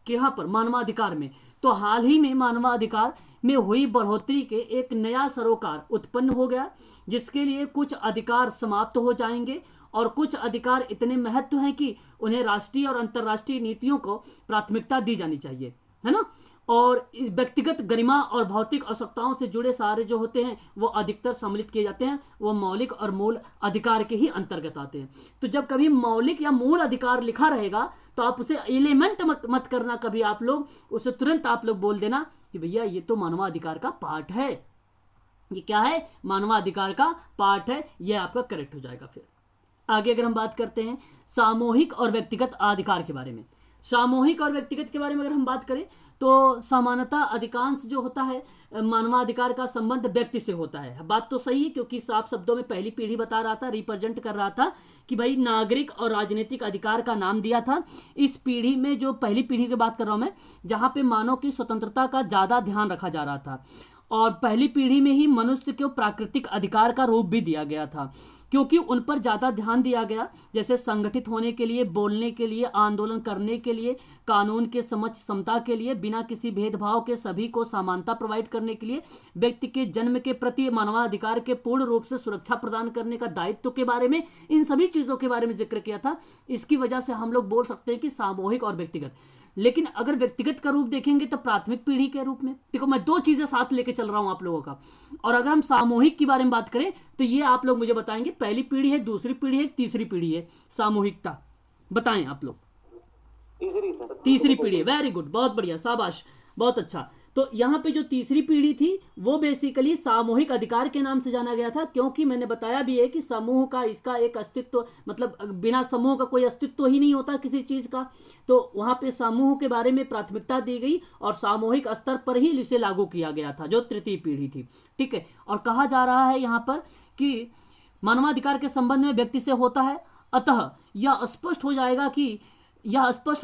कि यहाँ पर मानवाधिकार में। तो हाल ही में मानवाधिकार में हुई बढ़ोतरी के एक नया सरोकार उत्पन्न हो गया, जिसके लिए कुछ अधिकार समाप्त हो जाएंगे और कुछ अधिकार इतने महत्व हैं कि उन्हें राष्ट्रीय और अंतर्राष्ट्रीय नीतियों को प्राथमिकता दी जानी चाहिए, है ना। और इस व्यक्तिगत गरिमा और भौतिक आवश्यकताओं से जुड़े सारे जो होते हैं वो अधिकतर सम्मिलित किए जाते हैं, वो मौलिक और मूल अधिकार के ही अंतर्गत आते हैं। तो जब कभी मौलिक या मूल अधिकार लिखा रहेगा तो आप उसे एलिमेंट मत करना, कभी आप लोग उसे तुरंत आप लोग बोल देना कि भैया ये तो मानवाधिकार का पार्ट है, ये क्या है? मानवाधिकार का पार्ट है, ये आपका करेक्ट हो जाएगा। फिर आगे अगर हम बात करते हैं सामूहिक और व्यक्तिगत अधिकार के बारे में, सामूहिक और व्यक्तिगत के बारे में अगर हम बात करें तो सामान्यतः अधिकांश जो होता है मानवाधिकार का संबंध व्यक्ति से होता है। बात तो सही है, क्योंकि साफ शब्दों में पहली पीढ़ी बता रहा था, रिप्रेजेंट कर रहा था कि भाई नागरिक और राजनीतिक अधिकार का नाम दिया था। इस पीढ़ी में जो पहली पीढ़ी की बात कर रहा हूं मैं, जहां पे मानव की स्वतंत्रता का ज्यादा ध्यान रखा जा रहा था, और पहली पीढ़ी में ही मनुष्य को प्राकृतिक अधिकार का रूप भी दिया गया था, क्योंकि उन पर ज़्यादा ध्यान दिया गया, जैसे संगठित होने के लिए, बोलने के लिए, आंदोलन करने के लिए, कानून के समक्ष समता के लिए, बिना किसी भेदभाव के सभी को समानता प्रोवाइड करने के लिए, व्यक्ति के जन्म के प्रति मानवाधिकार के पूर्ण रूप से सुरक्षा प्रदान करने का दायित्व के बारे में, इन सभी चीज़ों के बारे में जिक्र किया था। इसकी वजह से हम लोग बोल सकते हैं कि सामूहिक और व्यक्तिगत। लेकिन अगर व्यक्तिगत का रूप देखेंगे तो प्राथमिक पीढ़ी के रूप में, देखो मैं दो चीजें साथ लेके चल रहा हूं आप लोगों का। और अगर हम सामूहिक के बारे में बात करें तो ये आप लोग मुझे बताएंगे पहली पीढ़ी है, दूसरी पीढ़ी है, तीसरी पीढ़ी है सामूहिकता, बताएं आप लोग। तीसरी पीढ़ी है, वेरी गुड, बहुत बढ़िया, शाबाश, बहुत अच्छा। तो यहाँ पे जो तीसरी पीढ़ी थी वो बेसिकली सामूहिक अधिकार के नाम से जाना गया था, क्योंकि मैंने बताया भी है कि समूह का इसका एक अस्तित्व, मतलब बिना समूह का कोई अस्तित्व ही नहीं होता किसी चीज का। तो वहां पे समूह के बारे में प्राथमिकता दी गई और सामूहिक स्तर पर ही इसे लागू किया गया था, जो तृतीय पीढ़ी थी, ठीक है। और कहा जा रहा है यहाँ पर कि मानवाधिकार के संबंध में व्यक्ति से होता है, अतः यह स्पष्ट हो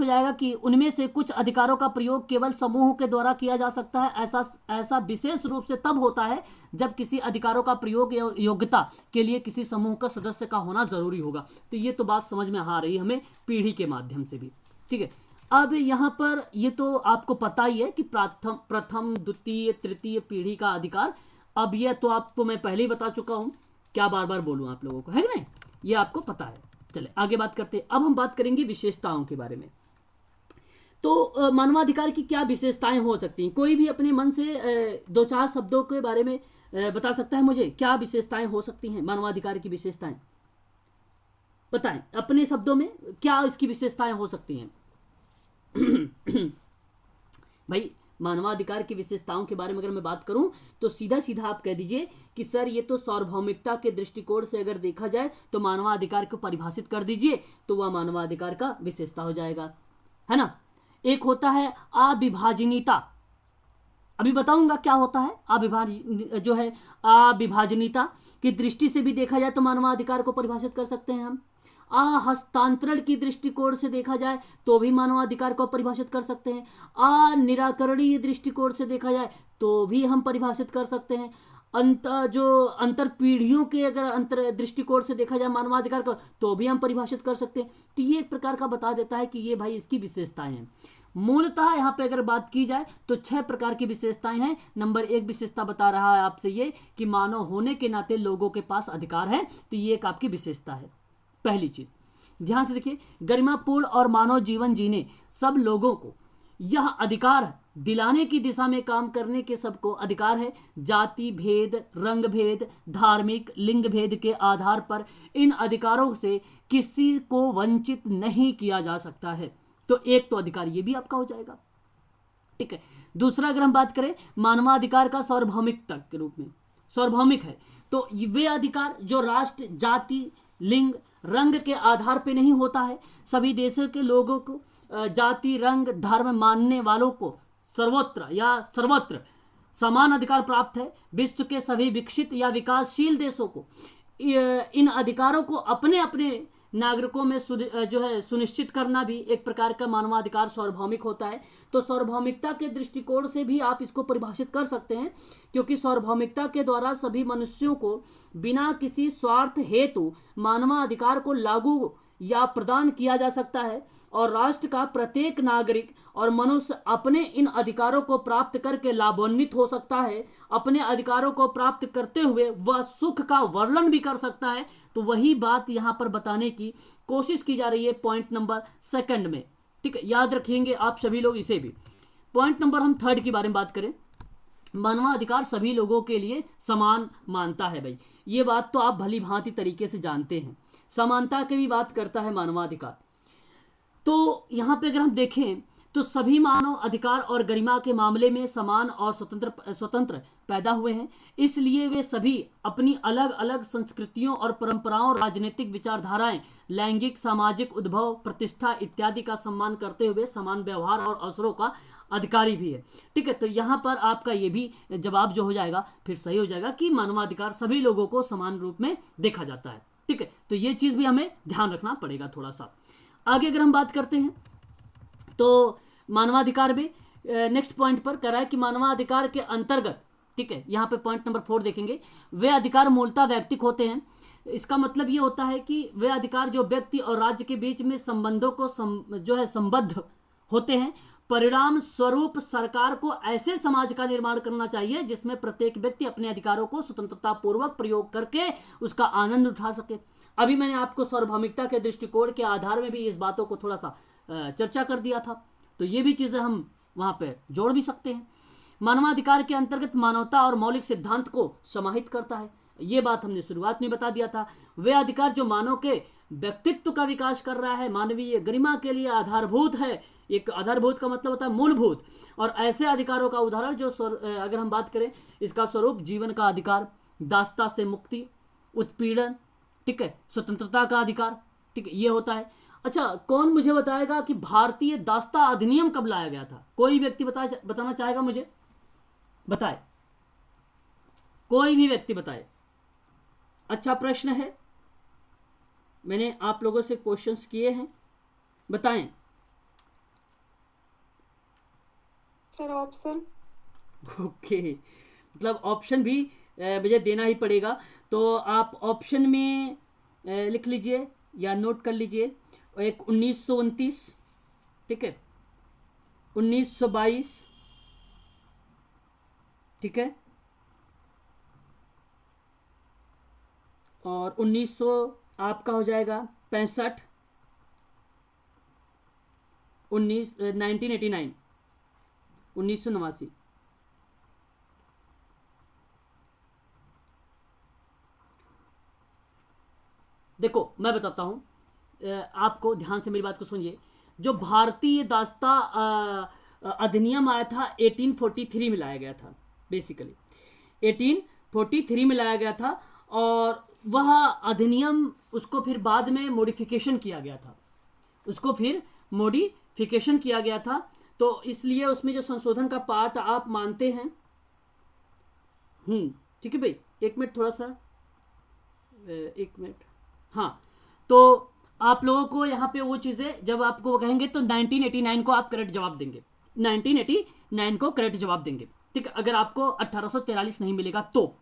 जाएगा कि उनमें से कुछ अधिकारों का प्रयोग केवल समूह के द्वारा किया जा सकता है। ऐसा विशेष रूप से तब होता है जब किसी अधिकारों का प्रयोग योग्यता के लिए किसी समूह का सदस्य का होना जरूरी होगा। तो ये तो बात समझ में आ रही है हमें पीढ़ी के माध्यम से भी, ठीक है। अब यहाँ पर ये तो आपको पता ही है कि प्रथम द्वितीय तृतीय पीढ़ी का अधिकार, अब ये तो आपको मैं पहले ही बता चुका हूँ, क्या बार बार बोलूँ आप लोगों को, है कि नहीं, ये आपको पता है। चले आगे बात करते हैं। अब हम बात करेंगे विशेषताओं के बारे में। तो मानवाधिकार की क्या विशेषताएं हो सकती हैं? कोई भी अपने मन से 2-4 शब्दों के बारे में बता सकता है मुझे, क्या विशेषताएं हो सकती हैं मानवाधिकार की विशेषताएं? बताएं अपने शब्दों में क्या इसकी विशेषताएं हो सकती हैं। भाई मानवाधिकार की विशेषताओं के बारे में अगर मैं बात करूं तो सीधा सीधा आप कह दीजिए कि सर ये तो सार्वभौमिकता के दृष्टिकोण से अगर देखा जाए तो मानवाधिकार को परिभाषित कर दीजिए तो वह मानवाधिकार का विशेषता हो जाएगा, है ना। एक होता है अविभाजनीयता, अभी बताऊंगा क्या होता है अविभाजनीयता की दृष्टि से भी देखा जाए तो मानवाधिकार को परिभाषित कर सकते हैं हम। हस्तांतरण की दृष्टिकोण से देखा जाए तो भी मानवाधिकार को परिभाषित कर सकते हैं। अनिराकरणीय दृष्टिकोण से देखा जाए तो भी हम परिभाषित कर सकते हैं। अंतर पीढ़ियों के अगर अंतर दृष्टिकोण से देखा जाए मानवाधिकार को तो भी हम परिभाषित कर सकते हैं। तो ये एक प्रकार का बता देता है कि ये भाई इसकी विशेषताएं हैं। मूलतः यहाँ पे अगर बात की जाए तो 6 प्रकार की विशेषताएं हैं। नंबर 1 विशेषता बता रहा है आपसे ये कि मानव होने के नाते लोगों के पास अधिकार है, तो ये एक आपकी विशेषता है। पहली चीज ध्यान से देखिए, गरिमापूर्ण और मानव जीवन जीने सब लोगों को यह अधिकार दिलाने की दिशा में काम करने के सबको अधिकार है। जाति भेद, रंग भेद, धार्मिक लिंग भेद के आधार पर इन अधिकारों से किसी को वंचित नहीं किया जा सकता है। तो एक तो अधिकार ये भी आपका हो जाएगा, ठीक है। दूसरा अगर हम बात करें मानवाधिकार का सार्वभौमिकता के रूप में, सार्वभौमिक है तो वे अधिकार जो राष्ट्र, जाति, लिंग, रंग के आधार पे नहीं होता है। सभी देशों के लोगों को जाति, रंग, धर्म मानने वालों को सर्वत्र समान अधिकार प्राप्त है। विश्व के सभी विकसित या विकासशील देशों को इन अधिकारों को अपने अपने नागरिकों में सुनिश्चित करना भी एक प्रकार का मानवाधिकार सार्वभौमिक होता है। तो सार्वभौमिकता के दृष्टिकोण से भी आप इसको परिभाषित कर सकते हैं, क्योंकि सार्वभौमिकता के द्वारा सभी मनुष्यों को बिना किसी स्वार्थ हेतु मानवाधिकार को लागू या प्रदान किया जा सकता है और राष्ट्र का प्रत्येक नागरिक और मनुष्य अपने इन अधिकारों को प्राप्त करके लाभान्वित हो सकता है। अपने अधिकारों को प्राप्त करते हुए वह सुख का वर्णन भी कर सकता है। तो वही बात यहां पर बताने की कोशिश की जा रही है पॉइंट नंबर 2 में, ठीक है। याद रखेंगे आप सभी लोग इसे भी। पॉइंट नंबर हम 3 के बारे में बात करें, मानवाधिकार सभी लोगों के लिए समान मानता है। भाई ये बात तो आप भली भांति तरीके से जानते हैं, समानता की भी बात करता है मानवाधिकार। तो यहाँ पे अगर हम देखें तो सभी मानव अधिकार और गरिमा के मामले में समान और स्वतंत्र पैदा हुए हैं। इसलिए वे सभी अपनी अलग अलग संस्कृतियों और परंपराओं, राजनीतिक विचारधाराएं, लैंगिक सामाजिक उद्भव, प्रतिष्ठा इत्यादि का सम्मान करते हुए समान व्यवहार और अवसरों का अधिकारी भी है, ठीक है। तो यहाँ पर आपका ये भी जवाब जो हो जाएगा फिर सही हो जाएगा कि मानवाधिकार सभी लोगों को समान रूप में देखा जाता है, ठीक है। तो ये चीज़ भी हमें ध्यान रखना पड़ेगा थोड़ा सा। आगे अगर हम बात करते हैं तो मानवाधिकार में नेक्स्ट पॉइंट पर कह रहा है कि मानवाधिकार के अंतर्गत, ठीक है, यहाँ पे पॉइंट नंबर 4 देखेंगे, वे अधिकार मूलतः वैयक्तिक होते हैं। इसका मतलब ये होता है कि वे अधिकार जो व्यक्ति और राज्य के बीच में संबंधों को संबद्ध होते हैं। परिणाम स्वरूप सरकार को ऐसे समाज का निर्माण करना चाहिए जिसमें प्रत्येक व्यक्ति अपने अधिकारों को स्वतंत्रता पूर्वक प्रयोग करके उसका आनंद उठा सके। अभी मैंने आपको सार्वभौमिकता के दृष्टिकोण के आधार में भी इस बातों को थोड़ा सा चर्चा कर दिया था, तो ये भी चीज़ें हम वहाँ पे जोड़ भी सकते हैं। मानवाधिकार के अंतर्गत मानवता और मौलिक सिद्धांत को समाहित करता है, ये बात हमने शुरुआत में बता दिया था। वे अधिकार जो मानव के व्यक्तित्व का विकास कर रहा है, मानवीय गरिमा के लिए आधारभूत है। एक आधारभूत का मतलब होता है मूलभूत, और ऐसे अधिकारों का उदाहरण जो अगर हम बात करें इसका स्वरूप जीवन का अधिकार, दासता से मुक्ति, उत्पीड़न, ठीक है, स्वतंत्रता का अधिकार, ठीक है, ये होता है। अच्छा, कौन मुझे बताएगा कि भारतीय दासता अधिनियम कब लाया गया था? कोई व्यक्ति बताना चाहेगा मुझे? बताए, कोई भी व्यक्ति बताए। अच्छा प्रश्न है, मैंने आप लोगों से क्वेश्चंस किए हैं, बताएं। Sir option. ओके, मतलब ऑप्शन भी मुझे देना ही पड़ेगा। तो आप ऑप्शन में लिख लीजिए या नोट कर लीजिए। एक 1929, ठीक है, 1922, ठीक है, और 1900 आपका हो जाएगा 65, 1989, 1989। देखो मैं बताता हूँ आपको, ध्यान से मेरी बात को सुनिए। जो भारतीय दास्ता अधिनियम आया था 1843 में लाया गया था, बेसिकली 1843 में लाया गया था, और वह अधिनियम उसको फिर बाद में मॉडिफिकेशन किया गया था, उसको फिर मॉडिफिकेशन किया गया था। तो इसलिए उसमें जो संशोधन का पार्ट आप मानते हैं, ठीक है भाई, एक मिनट, थोड़ा सा एक मिनट। हाँ, तो आप लोगों को यहाँ पे वो चीज़ें जब आपको वो कहेंगे तो 1989 को आप करेक्ट जवाब देंगे, 1989 को करेक्ट जवाब देंगे, ठीक है, अगर आपको 1843 नहीं मिलेगा तो,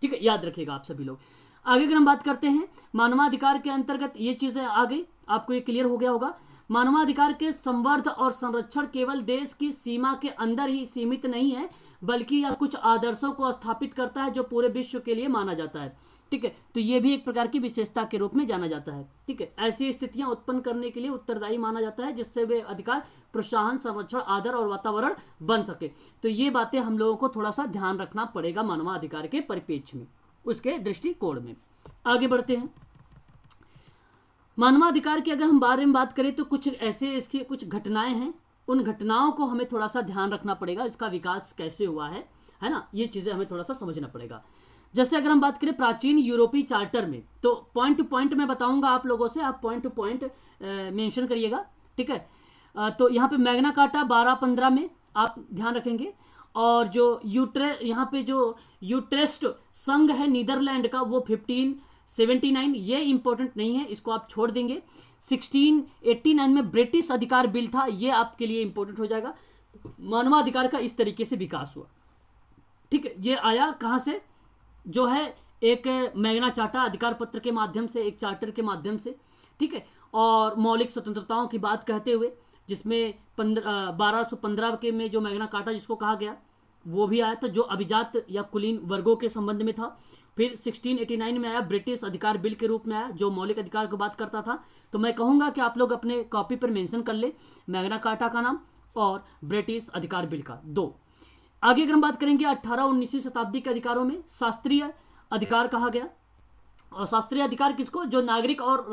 ठीक है, याद रखिएगा आप सभी लोग। आगे अगर हम बात करते हैं मानवाधिकार के अंतर्गत, ये चीज़ें आ गई, आपको ये क्लियर हो गया होगा। मानवाधिकार के संवर्धन और संरक्षण केवल देश की सीमा के अंदर ही सीमित नहीं है, बल्कि यह कुछ आदर्शों को स्थापित करता है जो पूरे विश्व के लिए माना जाता है, ठीक है। तो ये भी एक प्रकार की विशेषता के रूप में जाना जाता है, ठीक है। ऐसी स्थितियां उत्पन्न करने के लिए उत्तरदायी माना जाता है जिससे वे अधिकार, प्रोत्साहन, संरक्षण, आदर और वातावरण बन सके। तो ये बातें हम लोगों को थोड़ा सा ध्यान रखना पड़ेगा मानवाधिकार के परिप्रेक्ष्य में, उसके दृष्टिकोण में। आगे बढ़ते हैं। मानवाधिकार की अगर हम बारे में बात करें तो कुछ ऐसे इसकी कुछ घटनाएं हैं, उन घटनाओं को हमें थोड़ा सा ध्यान रखना पड़ेगा, इसका विकास कैसे हुआ है ना, ये चीजें हमें थोड़ा सा समझना पड़ेगा। जैसे अगर हम बात करें प्राचीन यूरोपीय चार्टर में, तो पॉइंट टू पॉइंट मैं बताऊंगा आप लोगों से, आप पॉइंट टू पॉइंट मेंशन करिएगा, ठीक है। तो यहाँ पे मैग्ना कार्टा 1215 में आप ध्यान रखेंगे, और जो यहाँ पे जो यूट्रेस्ट संघ है नीदरलैंड का, वो 1579, ये इंपॉर्टेंट नहीं है, इसको आप छोड़ देंगे। 1689 में ब्रिटिश अधिकार बिल था, ये आपके लिए इंपॉर्टेंट हो जाएगा। मानवाधिकार का इस तरीके से विकास हुआ, ठीक है। ये आया कहाँ से, जो है एक मैग्ना चार्टा अधिकार पत्र के माध्यम से, एक चार्टर के माध्यम से, ठीक है। और मौलिक स्वतंत्रताओं की बात कहते हुए, जिसमें 1215 के में जो मैग्ना कार्टा जिसको कहा गया वो भी आया था, जो अभिजात या कुलीन वर्गों के संबंध में था। फिर 1689 में आया, ब्रिटिश अधिकार बिल के रूप में आया, जो मौलिक अधिकार की बात करता था। तो मैं कहूँगा कि आप लोग अपने कॉपी पर मेंशन कर ले मैग्ना कार्टा का नाम और ब्रिटिश अधिकार बिल का, दो। आगे अगर हम बात करेंगे 18-19वीं शताब्दी के अधिकारों में शास्त्रीय अधिकार कहा गया। और शास्त्रीय अधिकार किसको, जो नागरिक और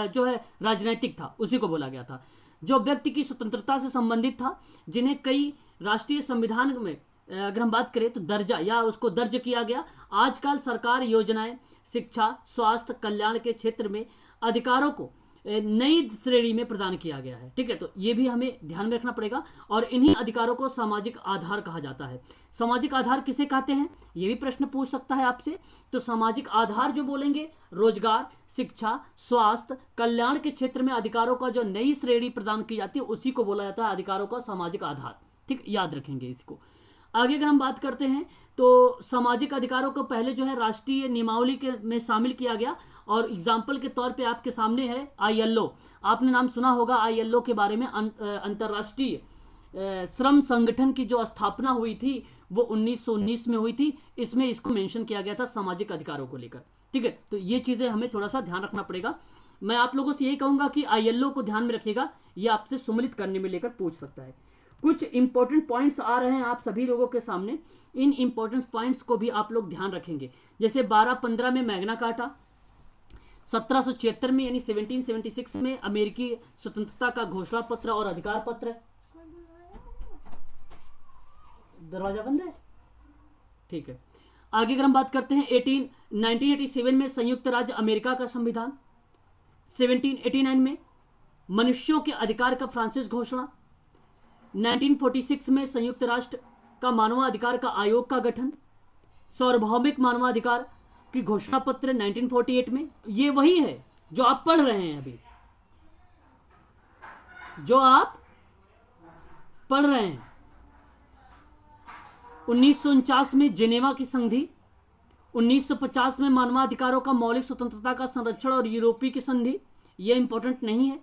जो है राजनैतिक था, उसी को बोला गया था, जो व्यक्ति की स्वतंत्रता से संबंधित था, जिन्हें कई राष्ट्रीय संविधान में अगर हम बात करें तो दर्जा या उसको दर्ज किया गया। आजकल सरकार योजनाएं, शिक्षा, स्वास्थ्य, कल्याण के क्षेत्र में अधिकारों को नई श्रेणी में प्रदान किया गया है, ठीक है। तो ये भी हमें ध्यान में रखना पड़ेगा। और इन्हीं अधिकारों को सामाजिक आधार कहा जाता है। सामाजिक आधार किसे कहते हैं, ये भी प्रश्न पूछ सकता है आपसे। तो सामाजिक आधार जो बोलेंगे, रोजगार, शिक्षा, स्वास्थ्य, कल्याण के क्षेत्र में अधिकारों का जो नई श्रेणी प्रदान की जाती है, उसी को बोला जाता है अधिकारों का सामाजिक आधार, ठीक, याद रखेंगे इसको। आगे अगर हम बात करते हैं तो सामाजिक अधिकारों को पहले जो है राष्ट्रीय नियमावली के में शामिल किया गया। और एग्जाम्पल के तौर पे आपके सामने है ILO, आपने नाम सुना होगा ILO के बारे में। अंतर्राष्ट्रीय श्रम संगठन की जो स्थापना हुई थी वो 1919 में हुई थी। इसमें इसको मेंशन किया गया था सामाजिक अधिकारों को लेकर, ठीक है। तो ये चीज़ें हमें थोड़ा सा ध्यान रखना पड़ेगा। मैं आप लोगों से यही कहूँगा कि ILO को ध्यान में रखिएगा, ये आपसे सम्मिलित करने में लेकर पूछ सकता है। कुछ इंपॉर्टेंट पॉइंट्स आ रहे हैं आप सभी लोगों के सामने, इन इंपॉर्टेंट पॉइंट्स को भी आप लोग ध्यान रखेंगे। जैसे 1215 में मैग्ना कार्टा, 1776 में यानी 1776 में अमेरिकी स्वतंत्रता का घोषणा पत्र और अधिकार पत्र। दरवाजा बंद है, ठीक है। आगे अगर हम बात करते हैं 1987 में संयुक्त राज्य अमेरिका का संविधान, 1789 में मनुष्यों के अधिकार का फ्रांसिस घोषणा, 1946 में संयुक्त राष्ट्र का मानवाधिकार का आयोग का गठन, सार्वभौमिक मानवाधिकार की घोषणा पत्र 1948 में। ये वही है जो आप पढ़ रहे हैं अभी, जो आप पढ़ रहे हैं, 1949 में जेनेवा की संधि, 1950 में मानवाधिकारों का मौलिक स्वतंत्रता का संरक्षण और यूरोपीय की संधि, ये इंपॉर्टेंट नहीं है,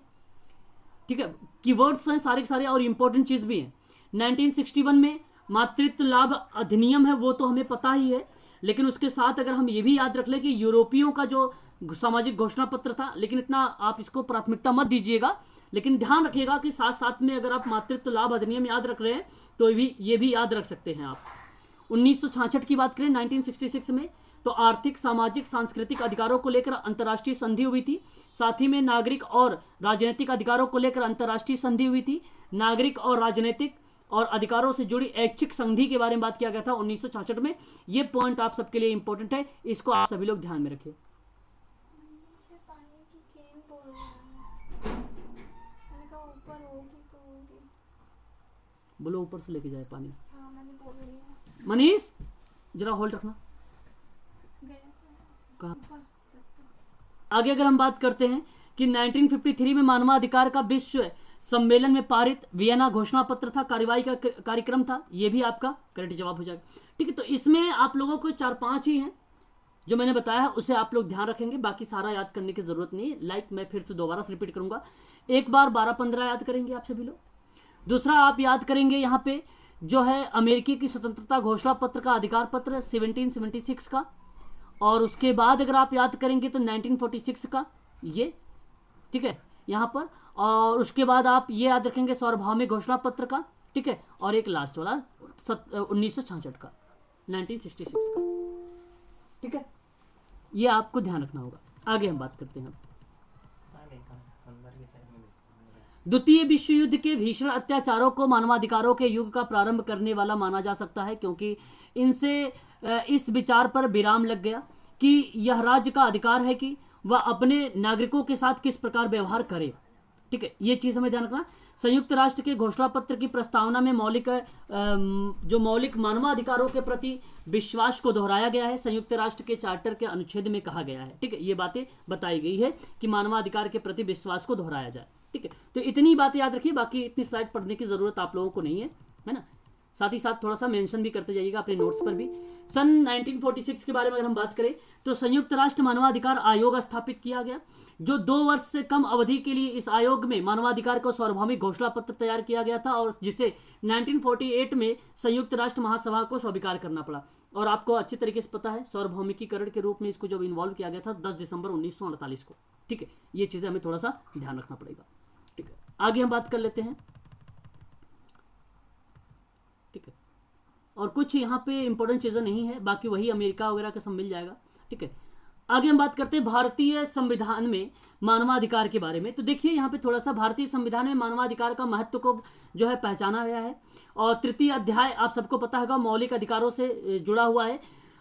ठीक है, कीवर्ड्स हैं सारे के सारे और इंपॉर्टेंट चीज भी है। 1961 में मातृत्व लाभ अधिनियम है, वो तो हमें पता ही है, लेकिन उसके साथ अगर हम ये भी याद रख लें कि यूरोपियों का जो सामाजिक घोषणा पत्र था, लेकिन इतना आप इसको प्राथमिकता मत दीजिएगा, लेकिन ध्यान रखिएगा कि साथ साथ में अगर आप मातृत्व लाभ अधिनियम याद रख रहे हैं तो ये भी याद रख सकते हैं आप। 1966 की बात करें, 1966 में तो आर्थिक, सामाजिक, सांस्कृतिक अधिकारों को लेकर अंतर्राष्ट्रीय संधि हुई थी। साथ ही में नागरिक और राजनीतिक अधिकारों को लेकर अंतर्राष्ट्रीय संधि हुई थी। नागरिक और राजनीतिक और अधिकारों से जुड़ी ऐच्छिक संधि के बारे में बात किया गया था 1966 में। ये पॉइंट आप सबके लिए इंपॉर्टेंट है, इसको आप सभी लोग ध्यान में रखिए। पानी की केन बोल रहा है, मैंने कहा ऊपर होगी तो होगी। बोलो ऊपर से लेके जाए पानी। हाँ मैंने बोल दिया। मनीष जरा होल्ड रखना। कहाँ? आगे अगर हम बात करते हैं कि 1953 में मानवाधिकार का विश्व सम्मेलन में पारित वियना घोषणा पत्र था, कार्यवाही का कार्यक्रम था, ये भी आपका करेक्ट जवाब हो जाएगा। ठीक है, तो इसमें आप लोगों को 4-5 ही हैं जो मैंने बताया है, उसे आप लोग ध्यान रखेंगे, बाकी सारा याद करने की जरूरत नहीं है। लाइक मैं फिर से दोबारा से रिपीट करूंगा, एक बार 12-15 याद करेंगे आप सभी लोग। दूसरा आप याद करेंगे यहाँ पे जो है अमेरिकी की स्वतंत्रता घोषणा पत्र का अधिकार पत्र 1776 का, और उसके बाद अगर आप याद करेंगे तो 1946 का ये, ठीक है यहाँ पर, और उसके बाद आप ये याद रखेंगे सार्वभौमिक घोषणा पत्र का, ठीक है, और एक लास्ट वाला 1966 का, 1966 का, ठीक है, ये आपको ध्यान रखना होगा। आगे हम बात करते हैं। द्वितीय विश्व युद्ध के भीषण अत्याचारों को मानवाधिकारों के युग का प्रारंभ करने वाला माना जा सकता है, क्योंकि इनसे इस विचार पर विराम लग गया कि यह राज्य का अधिकार है कि वह अपने नागरिकों के साथ किस प्रकार व्यवहार करे। ठीक है, ये चीज हमें ध्यान रखना। संयुक्त राष्ट्र के घोषणा पत्र की प्रस्तावना में जो मौलिक मानवाधिकारों के प्रति विश्वास को दोहराया गया है, संयुक्त राष्ट्र के चार्टर के अनुच्छेद में कहा गया है। ठीक है, ये बातें बताई गई है कि मानवाधिकार के प्रति विश्वास को दोहराया जाए। ठीक है, तो इतनी बातें याद रखिए, बाकी इतनी स्लाइड पढ़ने की जरूरत आप लोगों को नहीं है ना। साथ ही साथ थोड़ा सा मेंशन भी करते जाइएगा अपने नोट्स पर भी। सन 1946 के बारे में अगर हम बात करें तो संयुक्त राष्ट्र मानवाधिकार आयोग स्थापित किया गया, जो 2 वर्ष से कम अवधि के लिए इस आयोग में मानवाधिकार को सार्वभौमिक घोषणा पत्र तैयार किया गया था, और जिसे 1948 में संयुक्त राष्ट्र महासभा को स्वीकार करना पड़ा। और आपको अच्छी तरीके से पता है सार्वभौमिकीकरण के रूप में इसको जब इन्वॉल्व किया गया था 10 दिसंबर 1948 को। ठीक है, ये चीजें हमें थोड़ा सा ध्यान रखना पड़ेगा। ठीक है, आगे हम बात कर लेते हैं। ठीक है, और कुछ यहाँ पे इंपॉर्टेंट चीजें नहीं है, बाकी वही अमेरिका वगैरह का सब मिल जाएगा। ठीक है, आगे हम बात करते हैं भारतीय संविधान में मानवाधिकार के बारे में। तो देखिए यहाँ पे थोड़ा सा भारतीय संविधान में मानवाधिकार का महत्व को जो है पहचाना गया है, और तृतीय अध्याय आप सबको पता होगा मौलिक अधिकारों से जुड़ा हुआ है,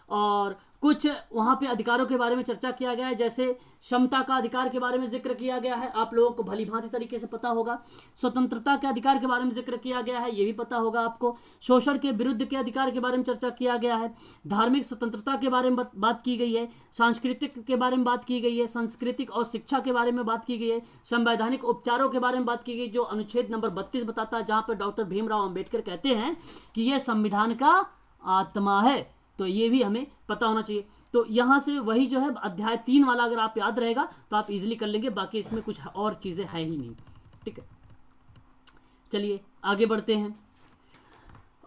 और कुछ वहाँ पे अधिकारों के बारे में चर्चा किया गया है, जैसे क्षमता का अधिकार के बारे में जिक्र किया गया है, आप लोगों को भली भांति तरीके से पता होगा। स्वतंत्रता के अधिकार के बारे में जिक्र किया गया है, ये भी पता होगा आपको। शोषण के विरुद्ध के अधिकार के बारे में चर्चा किया गया है। धार्मिक स्वतंत्रता के बारे में बात की गई है। सांस्कृतिक के बारे में बात की गई है। सांस्कृतिक और शिक्षा के बारे में बात की गई है। संवैधानिक उपचारों के बारे में बात की गई, जो अनुच्छेद नंबर 32 बताता है, जहाँ पर डॉक्टर भीमराव अम्बेडकर कहते हैं कि यह संविधान का आत्मा है। तो ये भी हमें पता होना चाहिए। तो यहाँ से वही जो है अध्याय 3 वाला अगर आप याद रहेगा तो आप इजीली कर लेंगे, बाकी इसमें कुछ और चीजें है ही नहीं। ठीक है, चलिए आगे बढ़ते हैं।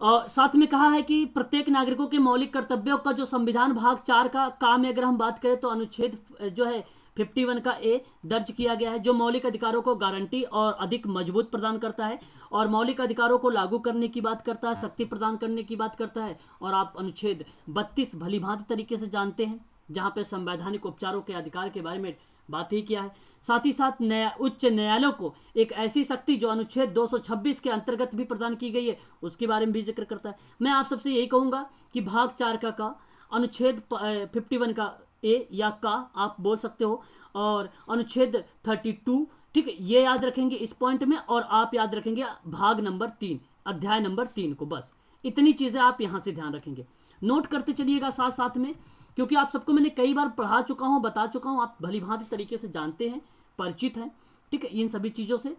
और साथ में कहा है कि प्रत्येक नागरिकों के मौलिक कर्तव्यों का जो संविधान भाग 4 का काम में अगर हम बात करें तो अनुच्छेद जो है 51 का ए दर्ज किया गया है, जो मौलिक अधिकारों को गारंटी और अधिक मजबूत प्रदान करता है, और मौलिक अधिकारों को लागू करने की बात करता है, शक्ति प्रदान करने की बात करता है। और आप अनुच्छेद 32 भली भांति तरीके से जानते हैं, जहां पे संवैधानिक उपचारों के अधिकार के बारे में बात ही किया है। साथ ही साथ उच्च न्यायालयों को एक ऐसी शक्ति जो अनुच्छेद 226 के अंतर्गत भी प्रदान की गई है, उसके बारे में भी जिक्र करता है। मैं आप सबसे यही कहूंगा कि भाग 4 का अनुच्छेद 51 का ए या का आप बोल सकते हो, और अनुच्छेद 32, ठीक है, ये याद रखेंगे इस पॉइंट में, और आप याद रखेंगे भाग नंबर 3 अध्याय नंबर 3 को। बस इतनी चीजें आप यहां से ध्यान रखेंगे, नोट करते चलिएगा साथ साथ में। क्योंकि आप सबको मैंने कई बार पढ़ा चुका हूँ, बता चुका हूँ, आप भली भांति तरीके से जानते हैं, परिचित हैं, ठीक है, इन सभी चीज़ों से।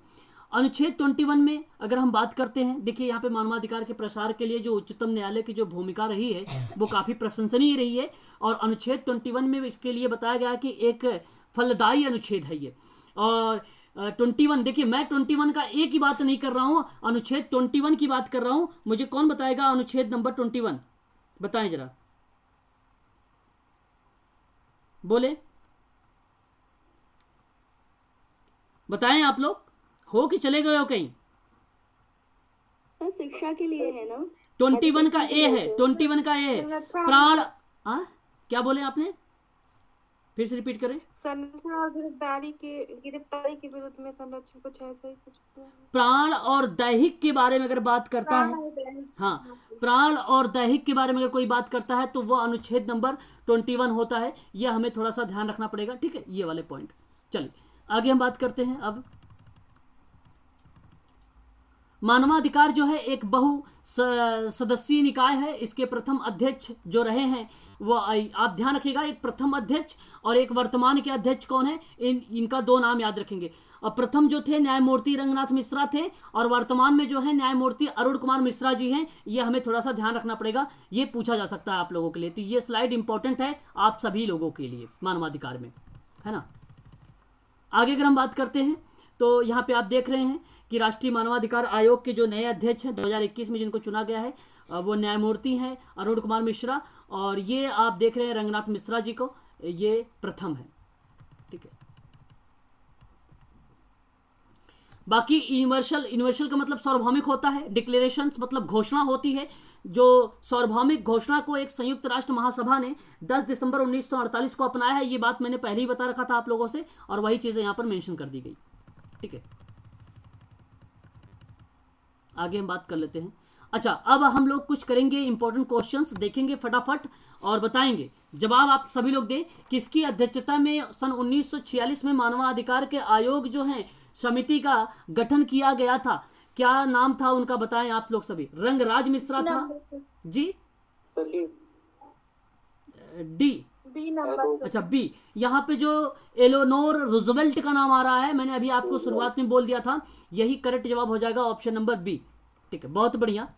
अनुच्छेद 21 में अगर हम बात करते हैं, देखिए यहाँ पे मानवाधिकार के प्रसार के लिए जो उच्चतम न्यायालय की जो भूमिका रही है वो काफ़ी प्रशंसनीय रही है, और अनुच्छेद 21 में इसके लिए बताया गया कि एक फलदायी अनुच्छेद है ये। और 21, देखिए मैं 21 का एक ही बात नहीं कर रहा हूँ, अनुच्छेद 21 की बात कर रहा हूँ। मुझे कौन बताएगा अनुच्छेद नंबर 21? बताएं जरा, बोले, बताएं आप लोग, हो कि चले गए हो कहीं? सर शिक्षा के लिए है ना? 21 का ए है, 21 का ए है, प्राण। क्या बोले आपने, फिर से रिपीट करें। संरक्षण और गिरफ्तारी के विरुद्ध में संरक्षण, कुछ ऐसा ही कुछ। प्राण और दैहिक के बारे में अगर बात करता है, हाँ, प्राण और दैहिक के बारे में अगर कोई बात करता है तो वो अनुच्छेद नंबर 21 होता है। ये हमें थोड़ा सा ध्यान रखना पड़ेगा, ठीक है, ये वाले पॉइंट। चलिए आगे हम बात करते हैं। अब मानवाधिकार जो है एक बहु सदस्यीय निकाय है। इसके प्रथम अध्यक्ष जो रहे हैं वो आप ध्यान रखिएगा, एक प्रथम अध्यक्ष और एक वर्तमान के अध्यक्ष कौन है, इनका दो नाम याद रखेंगे। और प्रथम जो थे न्यायमूर्ति रंगनाथ मिश्रा थे, और वर्तमान में जो है न्यायमूर्ति अरुण कुमार मिश्रा जी हैं। ये हमें थोड़ा सा ध्यान रखना पड़ेगा, ये पूछा जा सकता है आप लोगों के लिए, तो ये स्लाइड इंपॉर्टेंट है आप सभी लोगों के लिए मानवाधिकार में, है ना। आगे अगर हम बात करते हैं तो यहाँ पे आप देख रहे हैं कि राष्ट्रीय मानवाधिकार आयोग के जो नए अध्यक्ष हैं 2021 में जिनको चुना गया है वो न्यायमूर्ति हैं अरुण कुमार मिश्रा, और ये आप देख रहे हैं रंगनाथ मिश्रा जी को, ये प्रथम है, ठीक है। बाकी यूनिवर्सल का मतलब सार्वभौमिक होता है, डिक्लेरेशंस मतलब घोषणा होती है। जो सार्वभौमिक घोषणा को एक संयुक्त राष्ट्र महासभा ने 10 दिसंबर 1948 को अपनाया है, ये बात मैंने पहले ही बता रखा था आप लोगों से, और वही चीजें यहां पर मेंशन कर दी गई, ठीक है। आगे हम बात कर लेते हैं। अच्छा, अब हम लोग कुछ करेंगे, इंपॉर्टेंट क्वेश्चंस देखेंगे फटाफट और बताएंगे, जवाब आप सभी लोग दें। किसकी अध्यक्षता में सन 1946 में मानवाधिकार के आयोग जो है समिति का गठन किया गया था, क्या नाम था उनका, बताएं आप लोग सभी। रंगराज मिश्रा था जी, डी, बी नंबर। अच्छा बी। यहाँ पे जो एलोनोर रूजवेल्ट का नाम आ रहा है, मैंने अभी आपको शुरुआत में बोल दिया था, यही करेक्ट जवाब हो जाएगा, ऑप्शन नंबर बी, ठीक है, बहुत बढ़िया।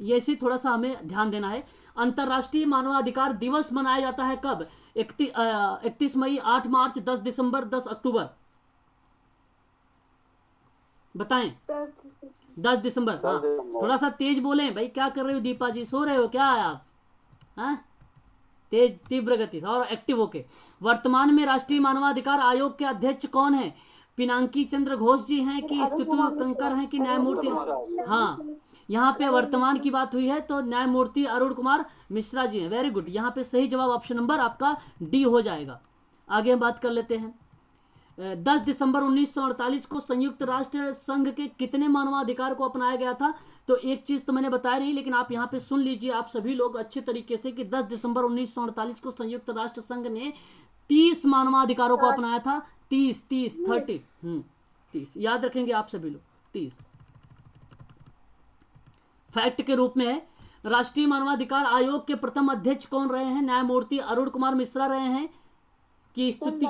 ये इसे थोड़ा सा हमें ध्यान देना है। अंतर्राष्ट्रीय मानवाधिकार दिवस मनाया जाता है कब, 31 मई, 8 मार्च, 10 दिसंबर, 10 अक्टूबर, बताएं। 10 दिसंबर। हाँ, थोड़ा सा तेज बोलें भाई, क्या कर रहे हो दीपा जी, सो रहे हो क्या आप? हाँ, तेज तीव्र गति और एक्टिव होके। वर्तमान में राष्ट्रीय मानवाधिकार आयोग के अध्यक्ष कौन है? पिनाकी चंद्र घोष जी हैं कि स्तुति कंकर हैं कि न्यायमूर्ति? हाँ, यहाँ पे वर्तमान की बात हुई है तो न्यायमूर्ति अरुण कुमार मिश्रा जी हैं। वेरी गुड, यहाँ पे सही जवाब ऑप्शन नंबर आपका डी हो जाएगा। आगे हम बात कर लेते हैं। 10 दिसंबर 1948 को संयुक्त राष्ट्र संघ के कितने मानवाधिकार को अपनाया गया था? तो एक चीज तो मैंने बताया नहीं, लेकिन आप यहाँ पे सुन लीजिए आप सभी लोग अच्छे तरीके से कि 10 दिसंबर 1948 को संयुक्त राष्ट्र संघ ने 30 मानवाधिकारों को अपनाया था। 30 याद रखेंगे आप सभी लोग, 30 फैक्ट के रूप में है। राष्ट्रीय मानवाधिकार आयोग के प्रथम अध्यक्ष कौन रहे हैं? न्यायमूर्ति अरुण कुमार मिश्रा रहे हैं की स्तुति।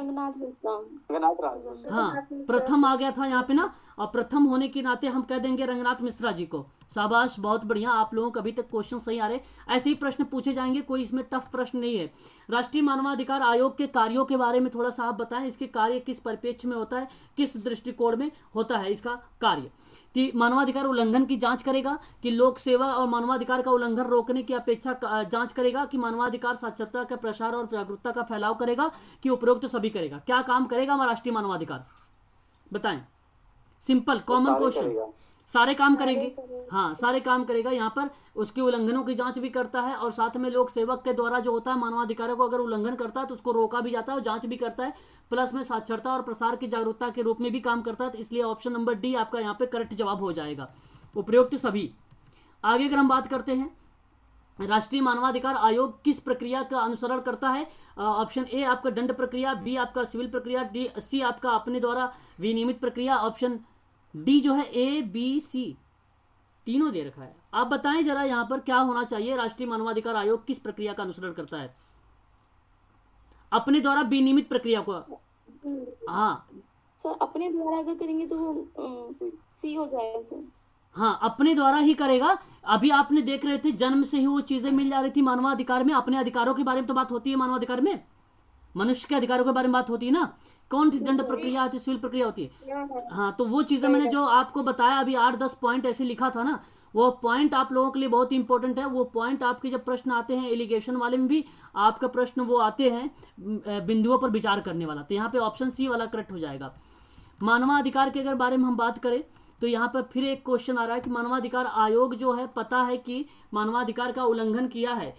हाँ, प्रथम आ गया था यहाँ पे ना, और प्रथम होने के नाते हम कह देंगे रंगनाथ मिश्रा जी को। शाबाश, बहुत बढ़िया, आप लोगों को अभी तक क्वेश्चन सही आ रहे। ऐसे ही प्रश्न पूछे जाएंगे, कोई इसमें टफ प्रश्न नहीं है। राष्ट्रीय मानवाधिकार आयोग के कार्यों के बारे में थोड़ा सा आप बताएं, इसके कार्य किस परिप्रेक्ष्य में होता है, किस दृष्टिकोण में होता है इसका कार्य। कि मानवाधिकार उल्लंघन की जांच करेगा, कि लोक सेवा और मानवाधिकार का उल्लंघन रोकने की अपेक्षा जांच करेगा, कि मानवाधिकार साक्षरता का प्रसार और जागरूकता का फैलाव करेगा, कि उपरोक्त तो सभी करेगा। क्या काम करेगा हमारा राष्ट्रीय मानवाधिकार, बताएं। सिंपल कॉमन क्वेश्चन, सारे काम करेंगे। हाँ, सारे काम करेगा। यहाँ पर उसके उल्लंघनों की जांच भी करता है, और साथ में लोक सेवक के द्वारा जो होता है मानवाधिकारों को अगर उल्लंघन करता है तो उसको रोका भी जाता है और जांच भी करता है, प्लस में साक्षरता और प्रसार की जागरूकता के रूप में भी काम करता है। तो इसलिए ऑप्शन नंबर डी आपका यहाँ पे करेक्ट जवाब हो जाएगा, उपयुक्त सभी। आगे अगर हम बात करते हैं, राष्ट्रीय मानवाधिकार आयोग किस प्रक्रिया का अनुसरण करता है? ऑप्शन ए आपका दंड प्रक्रिया, बी आपका सिविल प्रक्रिया, डी सी आपका अपने द्वारा विनियमित प्रक्रिया, ऑप्शन डी जो है ए बी सी तीनों दे रखा है। आप बताएं जरा यहाँ पर क्या होना चाहिए, राष्ट्रीय मानवाधिकार आयोग किस प्रक्रिया का अनुसरण करता है? अपने द्वारा विनियमित प्रक्रिया को, हाँ सर अपने द्वारा अगर करेंगे तो वो सी हो जाएगा सर। हाँ, अपने द्वारा ही करेगा। अभी आपने देख रहे थे जन्म से ही वो चीजें मिल जा रही थी मानवाधिकार में। अपने अधिकारों के बारे में तो बात होती है मानवाधिकार में, मनुष्य के अधिकारों के बारे में बात होती है ना। कौन सी दंड प्रक्रिया होती है, सिविल प्रक्रिया होती है। हाँ, तो वो चीजें मैंने जो आपको बताया अभी 8-10 पॉइंट ऐसे लिखा था ना, वो पॉइंट आप लोगों के लिए बहुत इंपॉर्टेंट है। वो पॉइंट आपके जब प्रश्न आते हैं एलिगेशन वाले में भी आपका प्रश्न वो आते हैं बिंदुओं पर विचार करने वाला, तो यहाँ पे ऑप्शन सी वाला करेक्ट हो जाएगा। मानवाधिकार के अगर बारे में हम बात करें तो यहाँ पर फिर एक क्वेश्चन आ रहा है कि मानवाधिकार आयोग जो है, पता है कि मानवाधिकार का उल्लंघन किया है,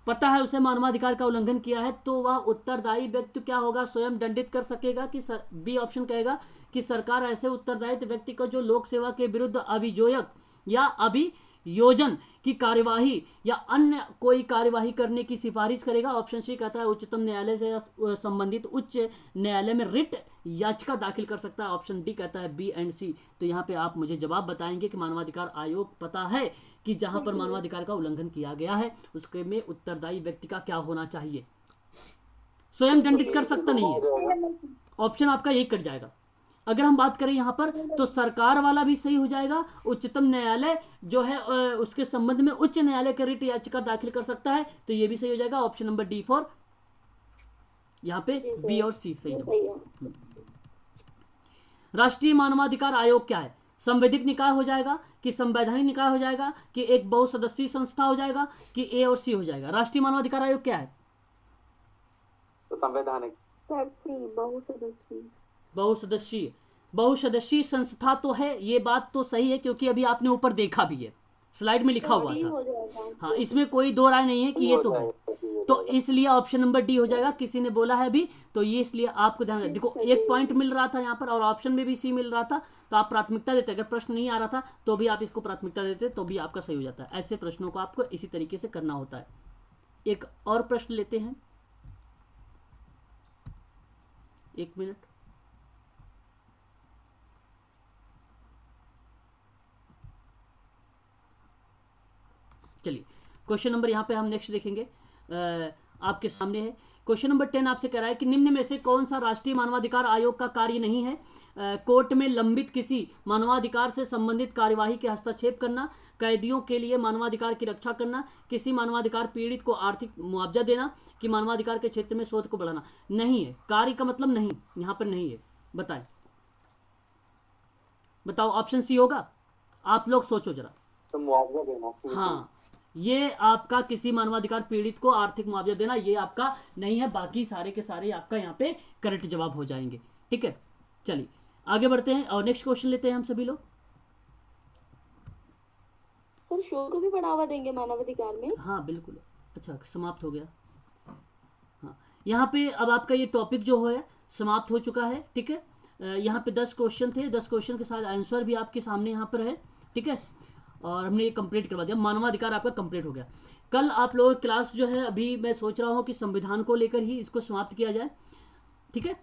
पता है उसे मानवाधिकार का उल्लंघन किया है, तो वह उत्तरदायी व्यक्ति क्या होगा, स्वयं दंडित कर सकेगा कि बी ऑप्शन कहेगा कि सरकार ऐसे उत्तरदायित्व व्यक्ति को जो लोक सेवा के विरुद्ध अभियोजक या अभियोजन की कार्यवाही या अन्य कोई कार्यवाही करने की सिफारिश करेगा। ऑप्शन सी कहता है उच्चतम न्यायालय से संबंधित उच्च न्यायालय में रिट याचिका दाखिल कर सकता है। ऑप्शन डी कहता है बी एंड सी। तो यहाँ पे आप मुझे जवाब बताएंगे कि मानवाधिकार आयोग पता है कि जहां पर मानवाधिकार का उल्लंघन किया गया है उसके में उत्तरदायी व्यक्ति का क्या होना चाहिए। स्वयं दंडित कर सकता नहीं है, ऑप्शन आपका यही कट जाएगा। अगर हम बात करें यहाँ पर तो सरकार वाला भी सही हो जाएगा। उच्चतम न्यायालय जो है उसके संबंध में उच्च न्यायालय का रिट याचिका दाखिल कर सकता है, तो ये भी सही हो जाएगा। ऑप्शन नंबर डी फॉर यहाँ पे बी और सी सही है। राष्ट्रीय मानवाधिकार आयोग क्या है, संवैधानिक निकाय हो जाएगा कि संवैधानिक निकाय हो जाएगा कि एक बहुसदस्यीय संस्था हो जाएगा कि ए और सी हो जाएगा। राष्ट्रीय मानवाधिकार आयोग क्या है, तो संवैधानिक बहुसदस्यीय संस्था तो है, ये बात तो सही है क्योंकि अभी आपने ऊपर देखा भी है, स्लाइड में लिखा हुआ था। हाँ, इसमें कोई दो राय नहीं है कि ये तो है, तो इसलिए ऑप्शन नंबर डी हो जाएगा। किसी ने बोला है अभी, तो ये इसलिए आपको ध्यान देखो, एक पॉइंट मिल रहा था यहाँ पर और ऑप्शन में भी सी मिल रहा था, तो आप प्राथमिकता देते। अगर प्रश्न नहीं आ रहा था तो भी आप इसको प्राथमिकता देते तो भी आपका सही हो जाता है। ऐसे प्रश्नों को आपको इसी तरीके से करना होता है। एक और प्रश्न लेते हैं, एक मिनट। चलिए, क्वेश्चन नंबर यहाँ पे हम नेक्स्ट देखेंगे, आपके सामने है। क्वेश्चन नंबर 10 आपसे कह रहा है कि निम्न में से कौन सा राष्ट्रीय मानवाधिकार आयोग का कार्य नहीं है। कोर्ट में लंबित किसी मानवाधिकार से संबंधित कार्यवाही के हस्तक्षेप करना, कैदियों के लिए मानवाधिकार की रक्षा करना, किसी मानवाधिकार पीड़ित को आर्थिक मुआवजा देना, कि मानवाधिकार के क्षेत्र में शोध को बढ़ाना। नहीं है, कार्य का मतलब नहीं, यहाँ पर नहीं है। बताएं, बताओ ऑप्शन सी होगा। आप लोग सोचो जरा। तो मुआवजा देना, हाँ, ये आपका किसी मानवाधिकार पीड़ित को आर्थिक मुआवजा देना, ये आपका नहीं है। बाकी सारे के सारे आपका यहाँ पे करेक्ट जवाब हो जाएंगे। ठीक है, चलिए आगे बढ़ते हैं और नेक्स्ट क्वेश्चन लेते हैं हम सभी लोग। सर शोध को भी बढ़ावा देंगे मानवाधिकार में। हाँ बिल्कुल। अच्छा, समाप्त हो गया। हाँ, यहाँ पे अब आपका ये टॉपिक जो है समाप्त हो चुका है। ठीक है, यहाँ पे 10 क्वेश्चन थे, 10 क्वेश्चन के साथ आंसर भी आपके सामने यहाँ पर है। ठीक है, और हमने ये कंप्लीट करवा दिया, मानवाधिकार आपका कंप्लीट हो गया। कल आप लोगों की क्लास जो है, अभी मैं सोच रहा हूँ कि संविधान को लेकर ही इसको समाप्त किया जाए। ठीक है।